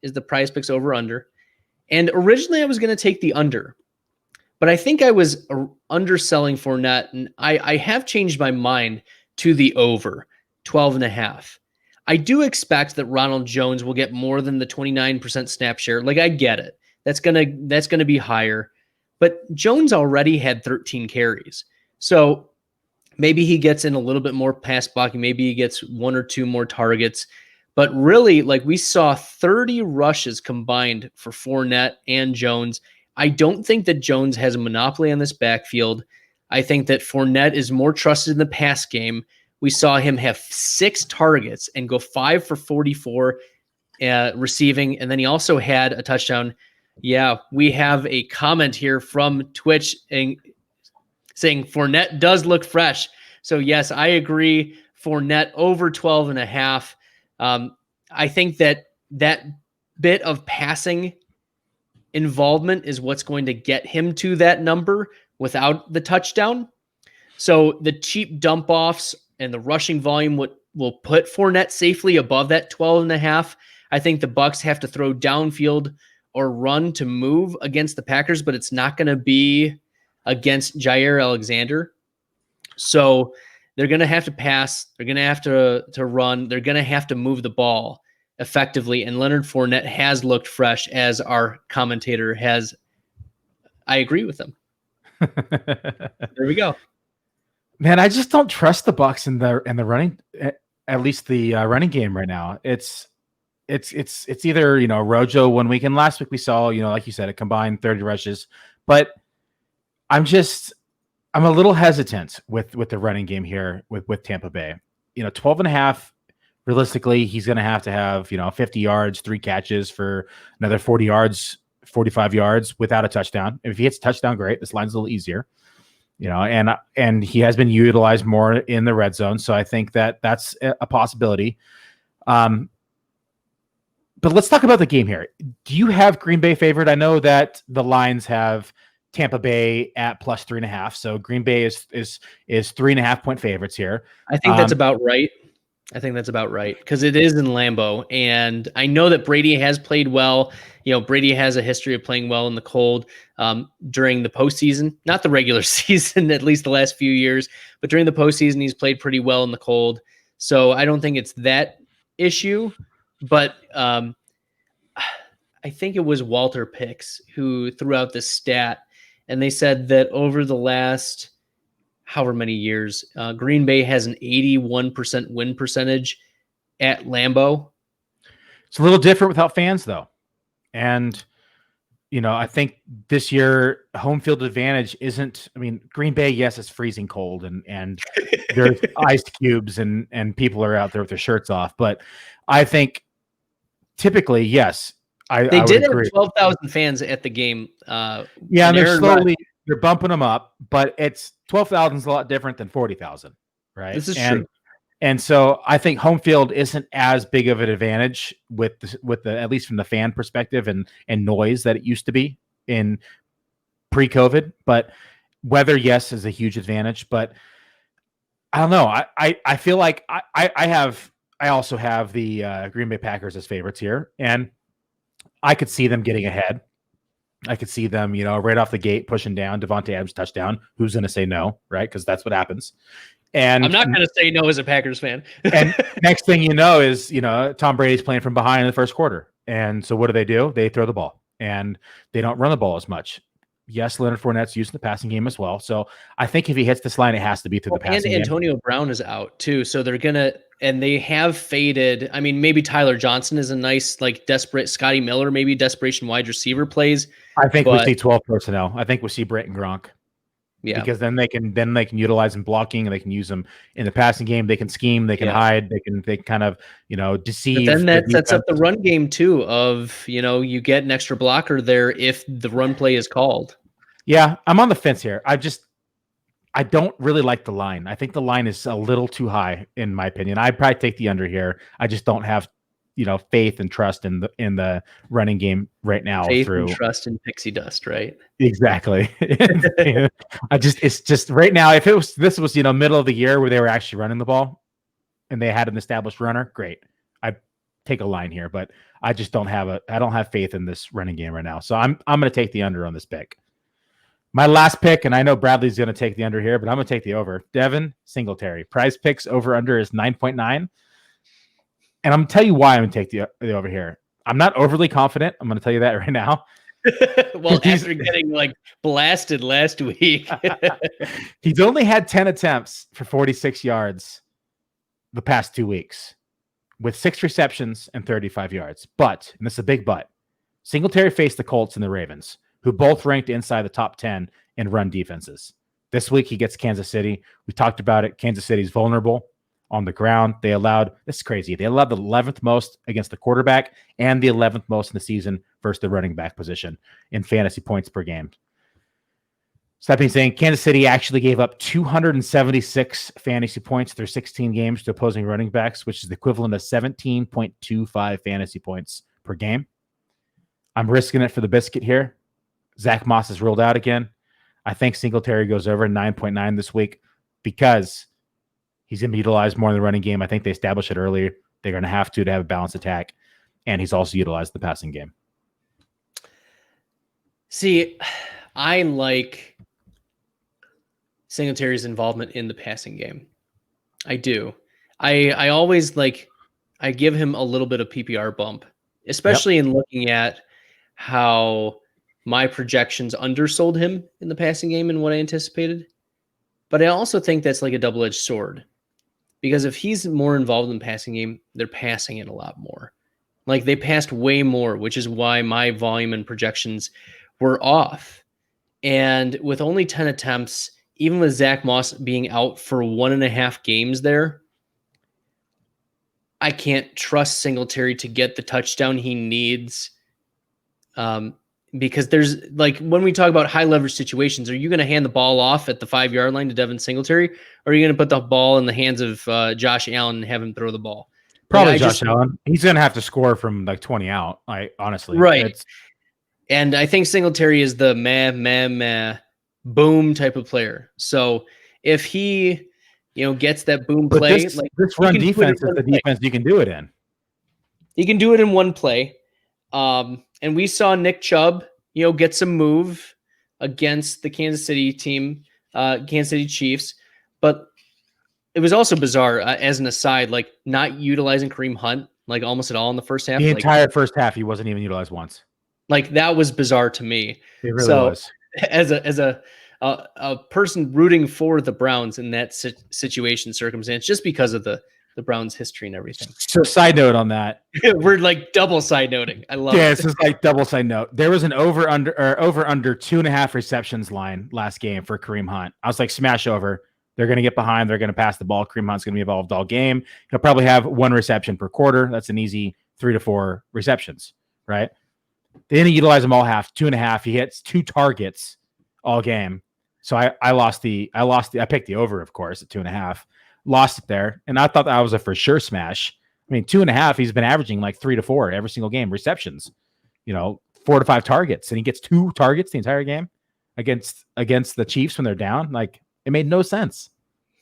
is the PrizePicks over under. And originally I was going to take the under, but I think I was underselling Fournette, and I have changed my mind to the over 12.5. I do expect that Ronald Jones will get more than the 29% snap share. Like, I get it. That's gonna be higher. But Jones already had 13 carries. So maybe he gets in a little bit more pass blocking. Maybe he gets 1 or 2 more targets. But really, like, we saw 30 rushes combined for Fournette and Jones. I don't think that Jones has a monopoly on this backfield. I think that Fournette is more trusted in the pass game. We saw him have 6 targets and go 5 for 44 receiving. And then he also had a touchdown. Yeah, we have a comment here from Twitch saying Fournette does look fresh. So yes, I agree. Fournette over 12.5. I think that bit of passing involvement is what's going to get him to that number without the touchdown. So the cheap dump offs and the rushing volume will put Fournette safely above that 12.5. I think the Bucs have to throw downfield or run to move against the Packers, but it's not going to be against Jair Alexander. So they're going to have to pass. They're going to have to run. They're going to have to move the ball effectively. And Leonard Fournette has looked fresh, as our commentator has. I agree with him. There we go. Man, I just don't trust the Bucs in the running, at least the running game right now. It's either, Rojo 1 week, and last week we saw, like you said, a combined 30 rushes, but I'm a little hesitant with the running game here with Tampa Bay. 12.5, realistically, he's going to have 50 yards, 3 catches for another 40 yards, 45 yards without a touchdown. If he hits a touchdown, great. This line's a little easier, and he has been utilized more in the red zone. So I think that's a possibility. But let's talk about the game here. Do you have Green Bay favored? I know that the lines have Tampa Bay at plus 3.5. So Green Bay is 3.5 point favorites here. I think that's about right. Because it is in Lambeau, and I know that Brady has played well. Brady has a history of playing well in the cold during the postseason, not the regular season, at least the last few years, but during the postseason, he's played pretty well in the cold. So I don't think it's that issue. But I think it was Walter Picks who threw out this stat, and they said that over the last however many years, Green Bay has an 81% win percentage at Lambeau. It's a little different without fans, though. And, I think this year home field advantage isn't, Green Bay, yes, it's freezing cold and there's ice cubes and people are out there with their shirts off. But I think typically, yes, they did have 12,000 fans at the game. And they're bumping them up, but it's 12,000 is a lot different than 40,000, right? This is true. And so I think home field isn't as big of an advantage with the at least from the fan perspective and noise that it used to be in pre-COVID. But weather, yes, is a huge advantage. But I don't know. I feel like I also have the Green Bay Packers as favorites here, and I could see them getting ahead. I could see them, right off the gate pushing down Devontae Adams touchdown. Who's going to say no, right? Because that's what happens. And I'm not going to say no as a Packers fan. And next thing you know is, Tom Brady's playing from behind in the first quarter. And so what do? They throw the ball, and they don't run the ball as much. Yes, Leonard Fournette's used in the passing game as well. So I think if he hits this line, it has to be through the passing game. And Antonio Brown is out too. So they're going to, and they have faded. Maybe Tyler Johnson is a nice, desperate Scotty Miller, maybe desperation wide receiver plays. I think we But see 12 personnel. I think we see Brent and Gronk. yeah, Because then they can utilize them blocking, and they can use them in the passing game. They can scheme, they can hide, they kind of but deceive then the that sets up defense. the run game too. Of you get an extra blocker there if the run play is called. Yeah, I'm on the fence here. I don't really like the line. I think the line is a little too high, in my opinion. I'd probably take the under here. I just don't have, faith and trust in the running game right now. Faith and trust in pixie dust, right? Exactly. It's just right now. If this was middle of the year where they were actually running the ball, and they had an established runner, great. I'd take a line here, but I just don't have faith in this running game right now. So I'm going to take the under on this pick. My last pick, and I know Bradley's going to take the under here, but I'm going to take the over. Devin Singletary. PrizePicks over under is 9.9. And I'm going to tell you why I'm going to take the over here. I'm not overly confident. I'm going to tell you that right now. Well, after getting blasted last week. He's only had 10 attempts for 46 yards the past 2 weeks with 6 receptions and 35 yards. But, and this is a big but, Singletary faced the Colts and the Ravens, who both ranked inside the top 10 in run defenses. This week, he gets Kansas City. We talked about it. Kansas City's vulnerable on the ground. This is crazy. They allowed the 11th most against the quarterback and the 11th most in the season versus the running back position in fantasy points per game. So that being saying, Kansas City actually gave up 276 fantasy points through 16 games to opposing running backs, which is the equivalent of 17.25 fantasy points per game. I'm risking it for the biscuit here. Zach Moss is ruled out again. I think Singletary goes over 9.9 this week because he's going to be utilized more in the running game. I think they established it earlier. They're going to have a balanced attack, and he's also utilized the passing game. See, I like Singletary's involvement in the passing game. I do. I always I give him a little bit of PPR bump, especially in looking at how my projections undersold him in the passing game and what I anticipated. But I also think that's like a double-edged sword, because if he's more involved in the passing game, they're passing it a lot more. They passed way more, which is why my volume and projections were off. And with only 10 attempts, even with Zach Moss being out for 1.5 games there, I can't trust Singletary to get the touchdown he needs. Because there's when we talk about high leverage situations, are you going to hand the ball off at the 5-yard line to Devin Singletary, or are you going to put the ball in the hands of Josh Allen and have him throw the ball? Probably Josh Allen. He's going to have to score from 20 out. Honestly, right. And I think Singletary is the meh boom type of player. So if he gets that boom play, this run defense is the defense you can do it in. He can do it in one play. And we saw Nick Chubb, get some move against the Kansas City team, Kansas City Chiefs. But it was also bizarre, as an aside, not utilizing Kareem Hunt, almost at all in the first half. The entire first half, he wasn't even utilized once. That was bizarre to me. It really was. As a person rooting for the Browns in that circumstance, just because of the Browns' history and everything. So, side note on that, we're double side noting. I love it. Yeah, this is double side note. There was an over under 2.5 receptions line last game for Kareem Hunt. I was smash over. They're going to get behind. They're going to pass the ball. Kareem Hunt's going to be involved all game. He'll probably have 1 reception per quarter. That's an easy 3 to 4 receptions, right? They didn't utilize him all half. 2.5. He hits 2 targets all game. So I picked the over, of course, at 2.5. Lost it there, and I thought that was a for sure smash. 2.5. He's been averaging 3 to 4 every single game receptions. 4 to 5 targets, and he gets 2 targets the entire game against the Chiefs when they're down. It made no sense.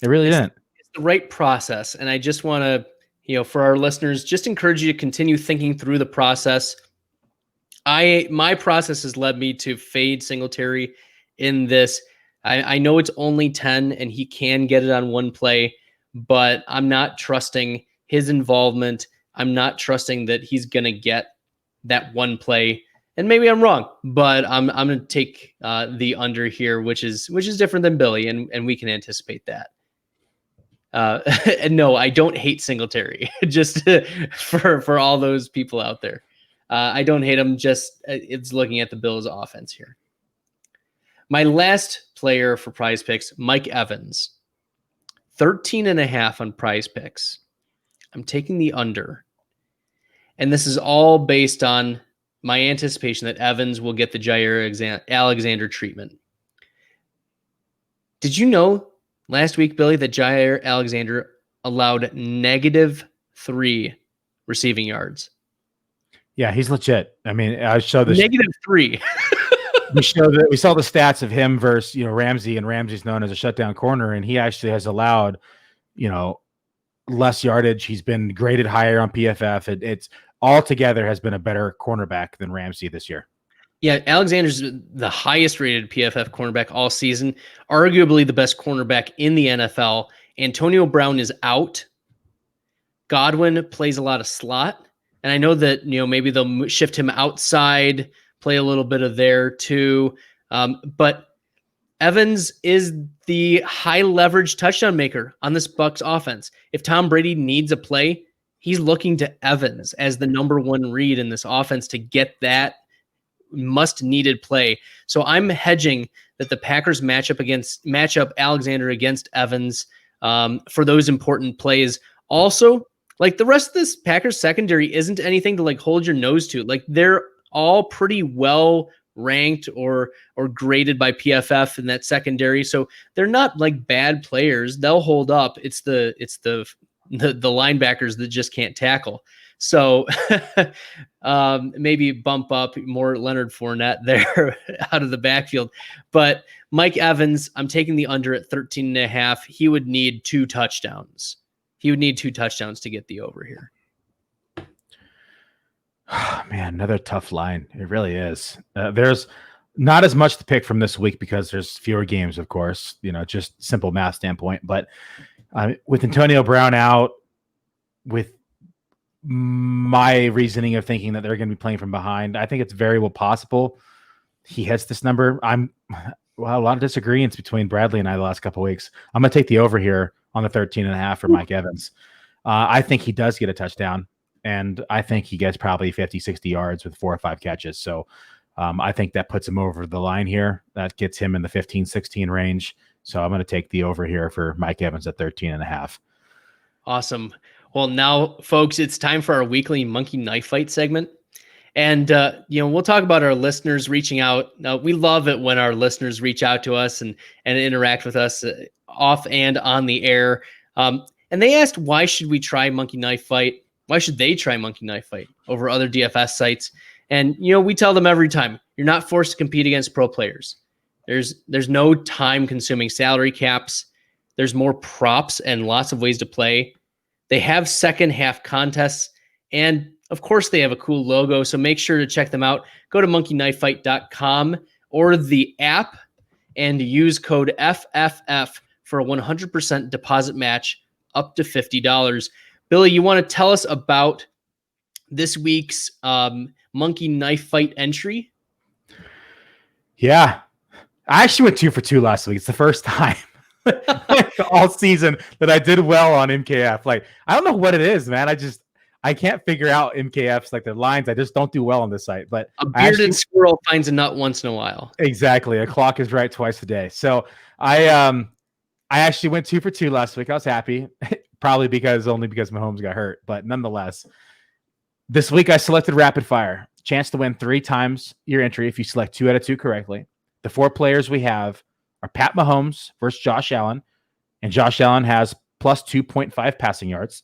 It really didn't. It's the right process, and I just want to, for our listeners, just encourage you to continue thinking through the process. My process has led me to fade Singletary in this. I know it's only 10, and he can get it on one play, but I'm not trusting his involvement. I'm not trusting that he's going to get that one play. And maybe I'm wrong, but I'm going to take the under here, which is different than Billy, and we can anticipate that. And no, I don't hate Singletary, just for all those people out there. I don't hate him. Just it's looking at the Bills' offense here. My last player for Prize Picks, Mike Evans, 13.5 on Prize Picks. I'm taking the under. And this is all based on my anticipation that Evans will get the Jair Alexander treatment. Did you know last week, Billy, that Jair Alexander allowed -3 receiving yards? Yeah, he's legit. I mean, I showed this -3. we saw the stats of him versus Ramsey, and Ramsey's known as a shutdown corner, and he actually has allowed less yardage. He's been graded higher on PFF. It's altogether has been a better cornerback than Ramsey this year. Yeah, Alexander's the highest rated PFF cornerback all season, arguably the best cornerback in the NFL. Antonio Brown is out. Godwin plays a lot of slot. And I know that, maybe they'll shift him outside, play a little bit of there too. But Evans is the high leverage touchdown maker on this Bucs offense. If Tom Brady needs a play, he's looking to Evans as the number one read in this offense to get that must needed play. So I'm hedging that the Packers matchup Alexander against Evans for those important plays. Also, like the rest of this Packers secondary isn't anything to like hold your nose to. Like they're all pretty well ranked or graded by PFF in that secondary. So they're not like bad players. They'll hold up. It's the linebackers that just can't tackle. So maybe bump up more Leonard Fournette there out of the backfield. But Mike Evans, I'm taking the under at 13.5. He would need 2 touchdowns. He would need 2 touchdowns to get the over here. Oh, man, another tough line. It really is. There's not as much to pick from this week because there's fewer games, of course, just simple math standpoint. But with Antonio Brown out, with my reasoning of thinking that they're going to be playing from behind, I think it's very well possible he hits this number. A lot of disagreements between Bradley and I the last couple of weeks. I'm going to take the over here on the 13.5 for Mike Evans. I think he does get a touchdown, and I think he gets probably 50, 60 yards with 4 or 5 catches. So I think that puts him over the line here. That gets him in the 15, 16 range. So I'm going to take the over here for Mike Evans at 13.5. Awesome. Well, now, folks, it's time for our weekly Monkey Knife Fight segment. And, we'll talk about our listeners reaching out. Now, we love it when our listeners reach out to us and interact with us off and on the air. And they asked, why should we try Monkey Knife Fight? Why should they try Monkey Knife Fight over other DFS sites? And, we tell them every time, you're not forced to compete against pro players. There's no time-consuming salary caps. There's more props and lots of ways to play. They have second half contests, and of course they have a cool logo, so make sure to check them out. Go to monkeyknifefight.com or the app and use code FFF for a 100% deposit match up to $50. Billy, you want to tell us about this week's Monkey Knife Fight entry? Yeah. I actually went 2 for 2 last week. It's the first time all season that I did well on MKF. Like, I don't know what it is, man. I can't figure out MKF's like their lines. I just don't do well on this site. But a bearded squirrel finds a nut once in a while. Exactly. A clock is right twice a day. So I actually went 2 for 2 last week. I was happy, probably only because Mahomes got hurt. But nonetheless, this week I selected rapid fire. Chance to win 3 times your entry if you select 2 out of 2 correctly. The 4 players we have are Pat Mahomes versus Josh Allen, and Josh Allen has plus 2.5 passing yards.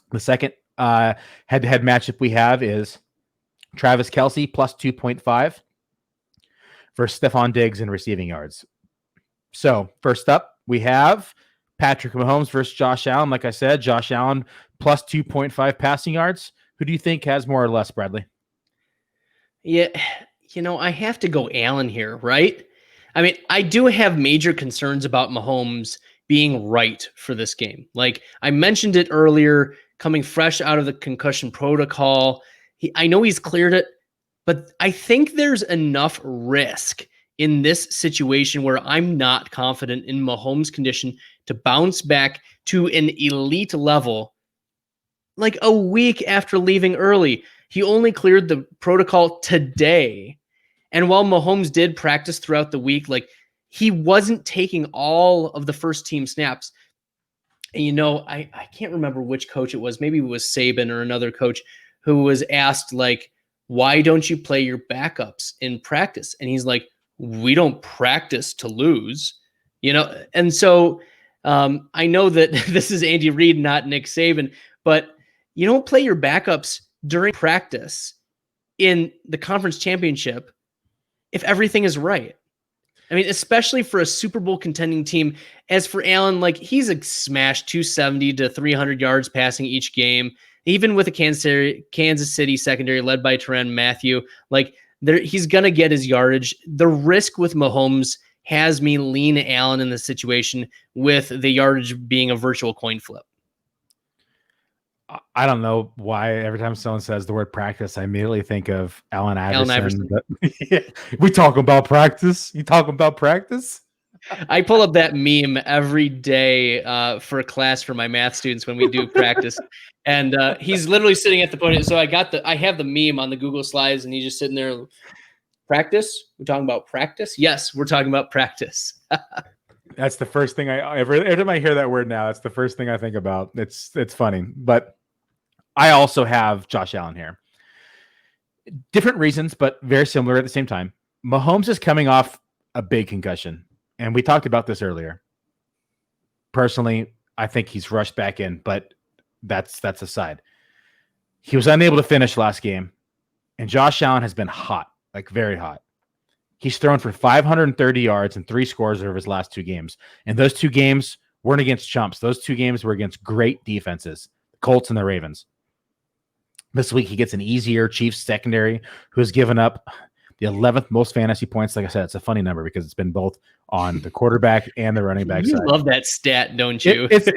The second head-to-head matchup we have is Travis Kelce plus 2.5 versus Stephon Diggs in receiving yards. So first up, we have Patrick Mahomes versus Josh Allen. Like I said, Josh Allen plus 2.5 passing yards. Who do you think has more or less, Bradley? Yeah, I have to go Allen here, right? I mean, I do have major concerns about Mahomes being right for this game. Like I mentioned it earlier, coming fresh out of the concussion protocol. I know he's cleared it, but I think there's enough risk in this situation where I'm not confident in Mahomes' condition to bounce back to an elite level like a week after leaving early. He only cleared the protocol today. And while Mahomes did practice throughout the week, like he wasn't taking all of the first team snaps. And I can't remember which coach it was. Maybe it was Saban or another coach who was asked, like, why don't you play your backups in practice? And he's like, we don't practice to lose, And so I know that this is Andy Reid, not Nick Saban, but you don't play your backups during practice in the conference championship if everything is right. I mean, especially for a Super Bowl contending team. As for Allen, like he's a smash 270 to 300 yards passing each game, even with a Kansas City secondary led by Tyrann Mathieu. Like he's going to get his yardage. The risk with Mahomes has me lean Allen in this situation, with the yardage being a virtual coin flip. I don't know why every time someone says the word practice, I immediately think of Allen Iverson. We talking about practice? You talking about practice? I pull up that meme every day for a class for my math students when we do practice. And he's literally sitting at the podium. So I have the meme on the Google Slides, and he's just sitting there. Practice? We're talking about practice? Yes, we're talking about practice. That's the first thing every time I hear that word now, it's the first thing I think about. It's funny. But I also have Josh Allen here. Different reasons, but very similar at the same time. Mahomes is coming off a big concussion, and we talked about this earlier. Personally, I think he's rushed back in, but that's aside. He was unable to finish last game, and Josh Allen has been hot, like very hot. He's thrown for 530 yards and 3 scores over his last 2 games, and those 2 games weren't against chumps. Those 2 games were against great defenses, the Colts and the Ravens. This week, he gets an easier Chiefs secondary, who has given up the 11th most fantasy points. Like I said, it's a funny number because it's been both on the quarterback and the running back side. You love that stat, don't you? It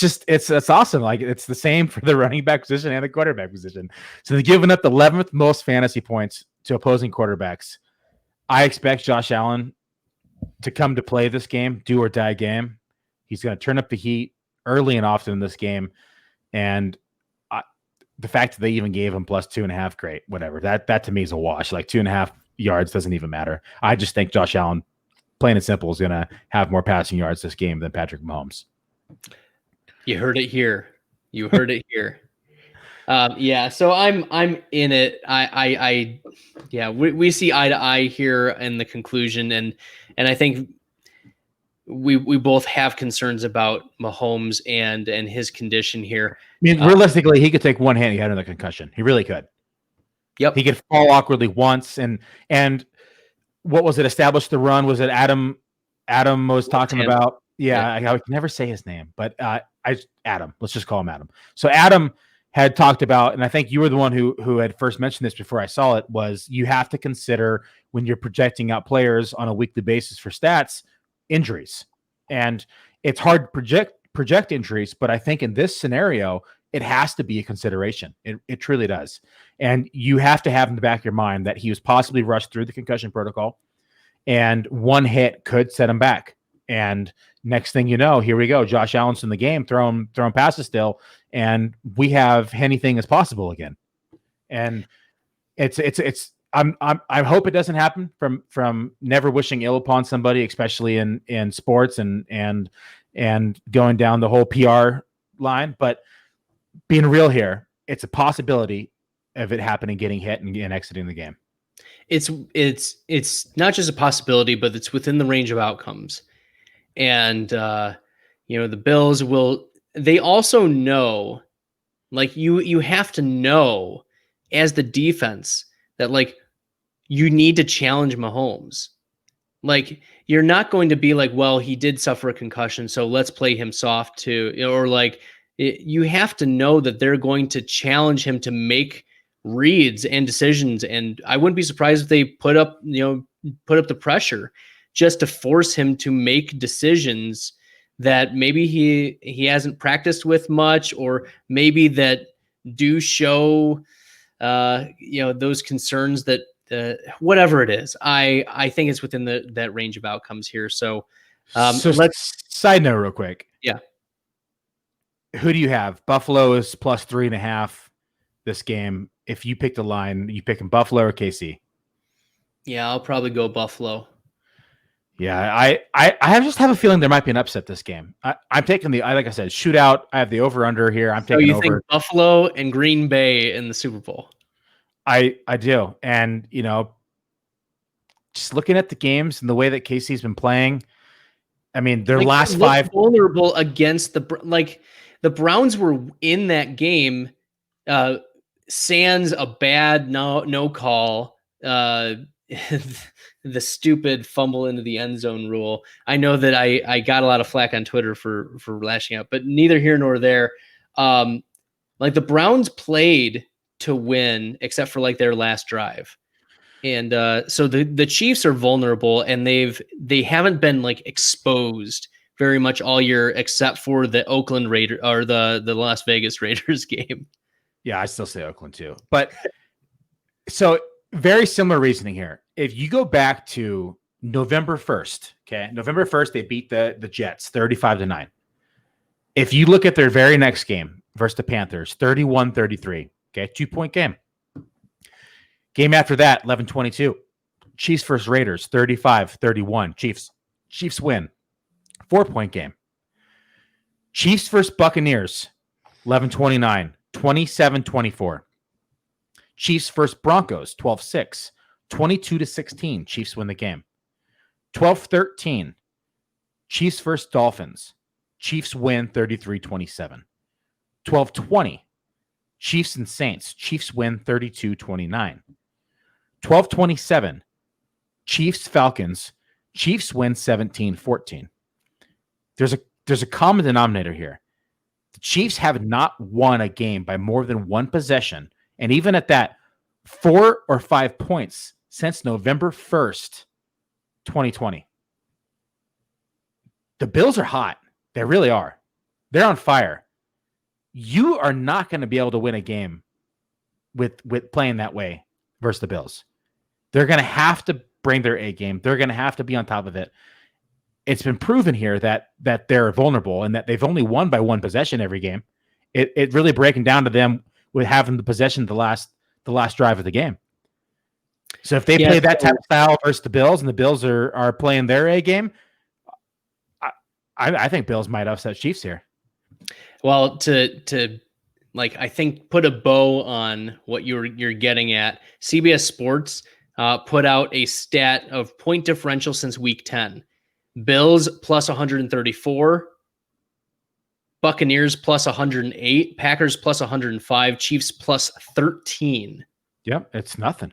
is. It's awesome. Like it's the same for the running back position and the quarterback position. So they're giving up the 11th most fantasy points to opposing quarterbacks. I expect Josh Allen to come to play this game, do or die game. He's going to turn up the heat early and often in this game, and the fact that they even gave him plus 2.5, great, whatever. That to me is a wash. Like 2.5 yards doesn't even matter. I just think Josh Allen, plain and simple, is going to have more passing yards this game than Patrick Mahomes. You heard it here. You heard it here. Yeah, so I'm in it. We see eye to eye here in the conclusion, and I think we both have concerns about Mahomes and his condition here. I mean, realistically, he could take one hit. He had another concussion. He really could. Yep. He could fall awkwardly once, and what was it? Establish the run. Was it Adam? Adam was talking about. Yeah, I would never say his name, but Adam. Let's just call him Adam. So Adam had talked about, and I think you were the one who had first mentioned this before I saw it, was you have to consider when you're projecting out players on a weekly basis for stats, injuries. And it's hard to project injuries, but I think in this scenario, it has to be a consideration. It truly does. And you have to have in the back of your mind that he was possibly rushed through the concussion protocol, and one hit could set him back. And next thing you know, here we go. Josh Allen's in the game, throwing passes still, and we have anything is possible again. And I hope it doesn't happen from never wishing ill upon somebody, especially in sports and going down the whole PR line. But being real here, it's a possibility of it happening, getting hit and exiting the game. It's not just a possibility, but it's within the range of outcomes. And, the Bills they also know, like you have to know as the defense that like you need to challenge Mahomes. Like you're not going to be like, well, he did suffer a concussion, so let's play him soft too. Or like you have to know that they're going to challenge him to make reads and decisions. And I wouldn't be surprised if they put up the pressure just to force him to make decisions that maybe he hasn't practiced with much, or maybe that do show, those concerns that whatever it is. I think it's within that range of outcomes here. So let's side note real quick. Yeah. Who do you have? Buffalo is plus 3.5 this game. if you pick the line, you picking Buffalo or KC? Yeah, I'll probably go Buffalo. Yeah, I just have a feeling there might be an upset this game. I'm taking like I said, shootout. I have the over-under here. I'm taking over. So you think Buffalo and Green Bay in the Super Bowl? I do. And, just looking at the games and the way that KC's been playing, I mean, their last five vulnerable against the Browns were in that game. Sans a bad no call. The stupid fumble into the end zone rule. I know that I got a lot of flack on Twitter for lashing out, but neither here nor there. Like the Browns played to win, except for like their last drive. And so the Chiefs are vulnerable, and they haven't been like exposed very much all year, except for the Oakland Raiders or the Las Vegas Raiders game. Yeah, I still say Oakland too. But so very similar reasoning here. If you go back to November 1st, okay, November 1st, they beat the Jets 35-9. If you look at their very next game versus the Panthers, 31-33, okay, 2-point game. Game after that, 11-22. Chiefs versus Raiders, 35-31. Chiefs win. 4-point game. Chiefs versus Buccaneers, 11-29. 27-24. Chiefs versus Broncos, 12-6. 22-16. Chiefs win the game. 12-13. Chiefs versus Dolphins. Chiefs win 33-27. 12-20. Chiefs and Saints. Chiefs win 32-29. 12-27. Chiefs Falcons. Chiefs win 17-14. There's a common denominator here. The Chiefs have not won a game by more than one possession, and even at that, 4 or 5 points since November 1st, 2020. The Bills are hot. They really are. They're on fire. You are not going to be able to win a game with playing that way versus the Bills. They're going to have to bring their A game. They're going to have to be on top of it. It's been proven here that they're vulnerable and that they've only won by one possession every game. It really breaking down to them with having the possession the last drive of the game. So if they play that type of style versus the Bills, and the Bills are playing their A game, I think Bills might upset Chiefs here. Well, to like I think put a bow on what you're getting at, CBS Sports put out a stat of point differential since week 10. Bills plus 134, Buccaneers plus 108, Packers plus 105, Chiefs plus 13. Yep, it's nothing.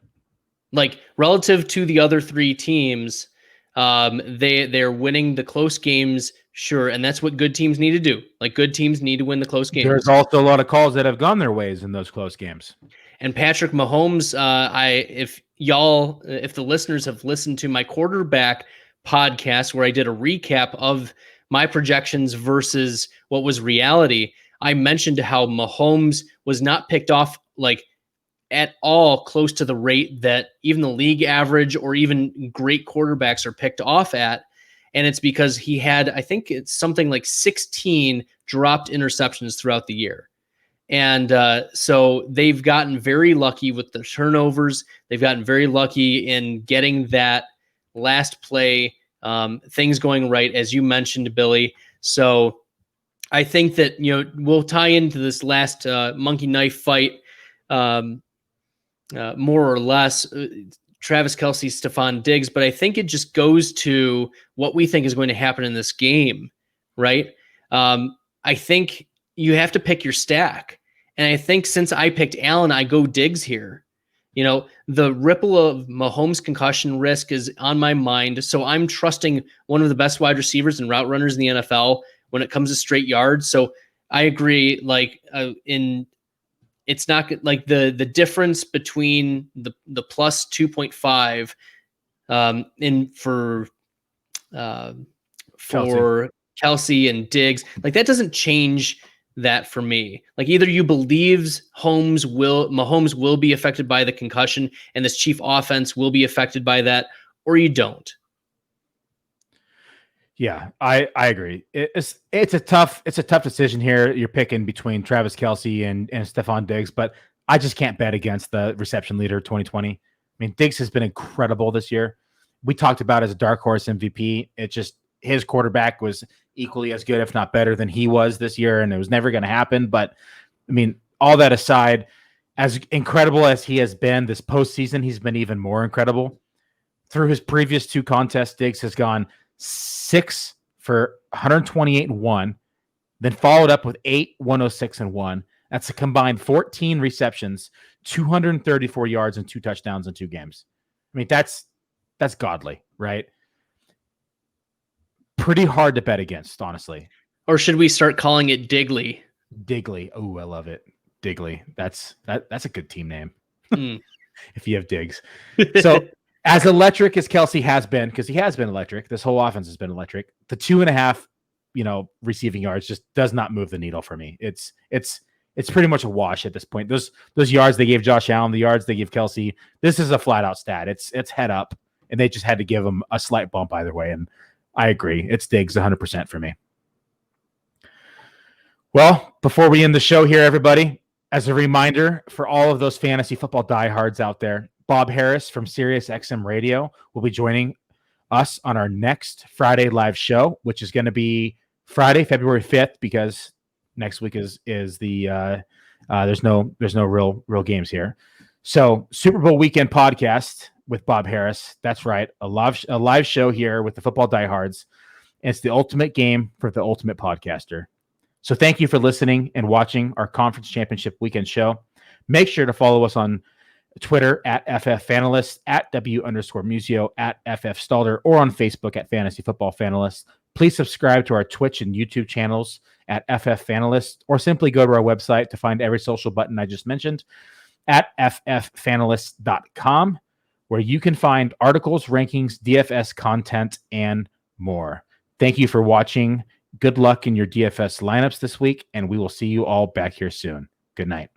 Like relative to the other three teams, they're winning the close games, sure, and that's what good teams need to do. Like good teams need to win the close games. There's also a lot of calls that have gone their ways in those close games. And Patrick Mahomes, if the listeners have listened to my quarterback podcast where I did a recap of my projections versus what was reality, I mentioned how Mahomes was not picked off like at all close to the rate that even the league average or even great quarterbacks are picked off at. And it's because he had, I think it's something like 16 dropped interceptions throughout the year. And so they've gotten very lucky with the turnovers. They've gotten very lucky in getting that last play, things going right, as you mentioned, Billy. So I think that, we'll tie into this last monkey knife fight more or less, Travis Kelce, Stephon Diggs, but I think it just goes to what we think is going to happen in this game, right? I think you have to pick your stack. And I think since I picked Allen, I go Diggs here. The ripple of Mahomes' concussion risk is on my mind. So I'm trusting one of the best wide receivers and route runners in the NFL when it comes to straight yards. So I agree, it's not like the difference between the plus 2.5 for Kelce and Diggs, like that doesn't change that for me. Like either you believe Mahomes will be affected by the concussion and this Chief offense will be affected by that, or you don't. Yeah, I agree. It's a tough decision here. You're picking between Travis Kelce and Stephon Diggs, but I just can't bet against the reception leader 2020. I mean, Diggs has been incredible this year. We talked about as a dark horse MVP. It just, his quarterback was equally as good, if not better, than he was this year, and it was never going to happen. But I mean, all that aside, as incredible as he has been this postseason, he's been even more incredible. Through his previous 2 contests, Diggs has gone 6 for 128-1, then followed up with 8, 106-1. That's a combined 14 receptions, 234 yards, and 2 touchdowns in 2 games. I mean, that's godly, right? Pretty hard to bet against, honestly. Or should we start calling it Digley? Digley. Oh, I love it. Digley. That's a good team name. Mm. If you have Diggs. So as electric as Kelsey has been, because he has been electric, this whole offense has been electric. The 2.5, receiving yards just does not move the needle for me. It's pretty much a wash at this point. Those yards they gave Josh Allen, the yards they give Kelsey, this is a flat out stat. It's head up, and they just had to give him a slight bump either way. And I agree. It's Diggs 100% for me. Well, before we end the show here, everybody, as a reminder for all of those fantasy football diehards out there, Bob Harris from SiriusXM Radio will be joining us on our next Friday live show, which is going to be Friday, February 5th, because next week is the there's no real games here. So Super Bowl weekend podcast with Bob Harris. That's right. A live show here with the football diehards. And it's the ultimate game for the ultimate podcaster. So thank you for listening and watching our conference championship weekend show. Make sure to follow us on Twitter at FF Fanalysts, at W_Muzio, at FF Stalder, or on Facebook at Fantasy Football Fanalysts. Please subscribe to our Twitch and YouTube channels at FF Fanalysts, or simply go to our website to find every social button I just mentioned at FFFanalysts.com, where you can find articles, rankings, DFS content, and more. Thank you for watching. Good luck in your DFS lineups this week, and we will see you all back here soon. Good night.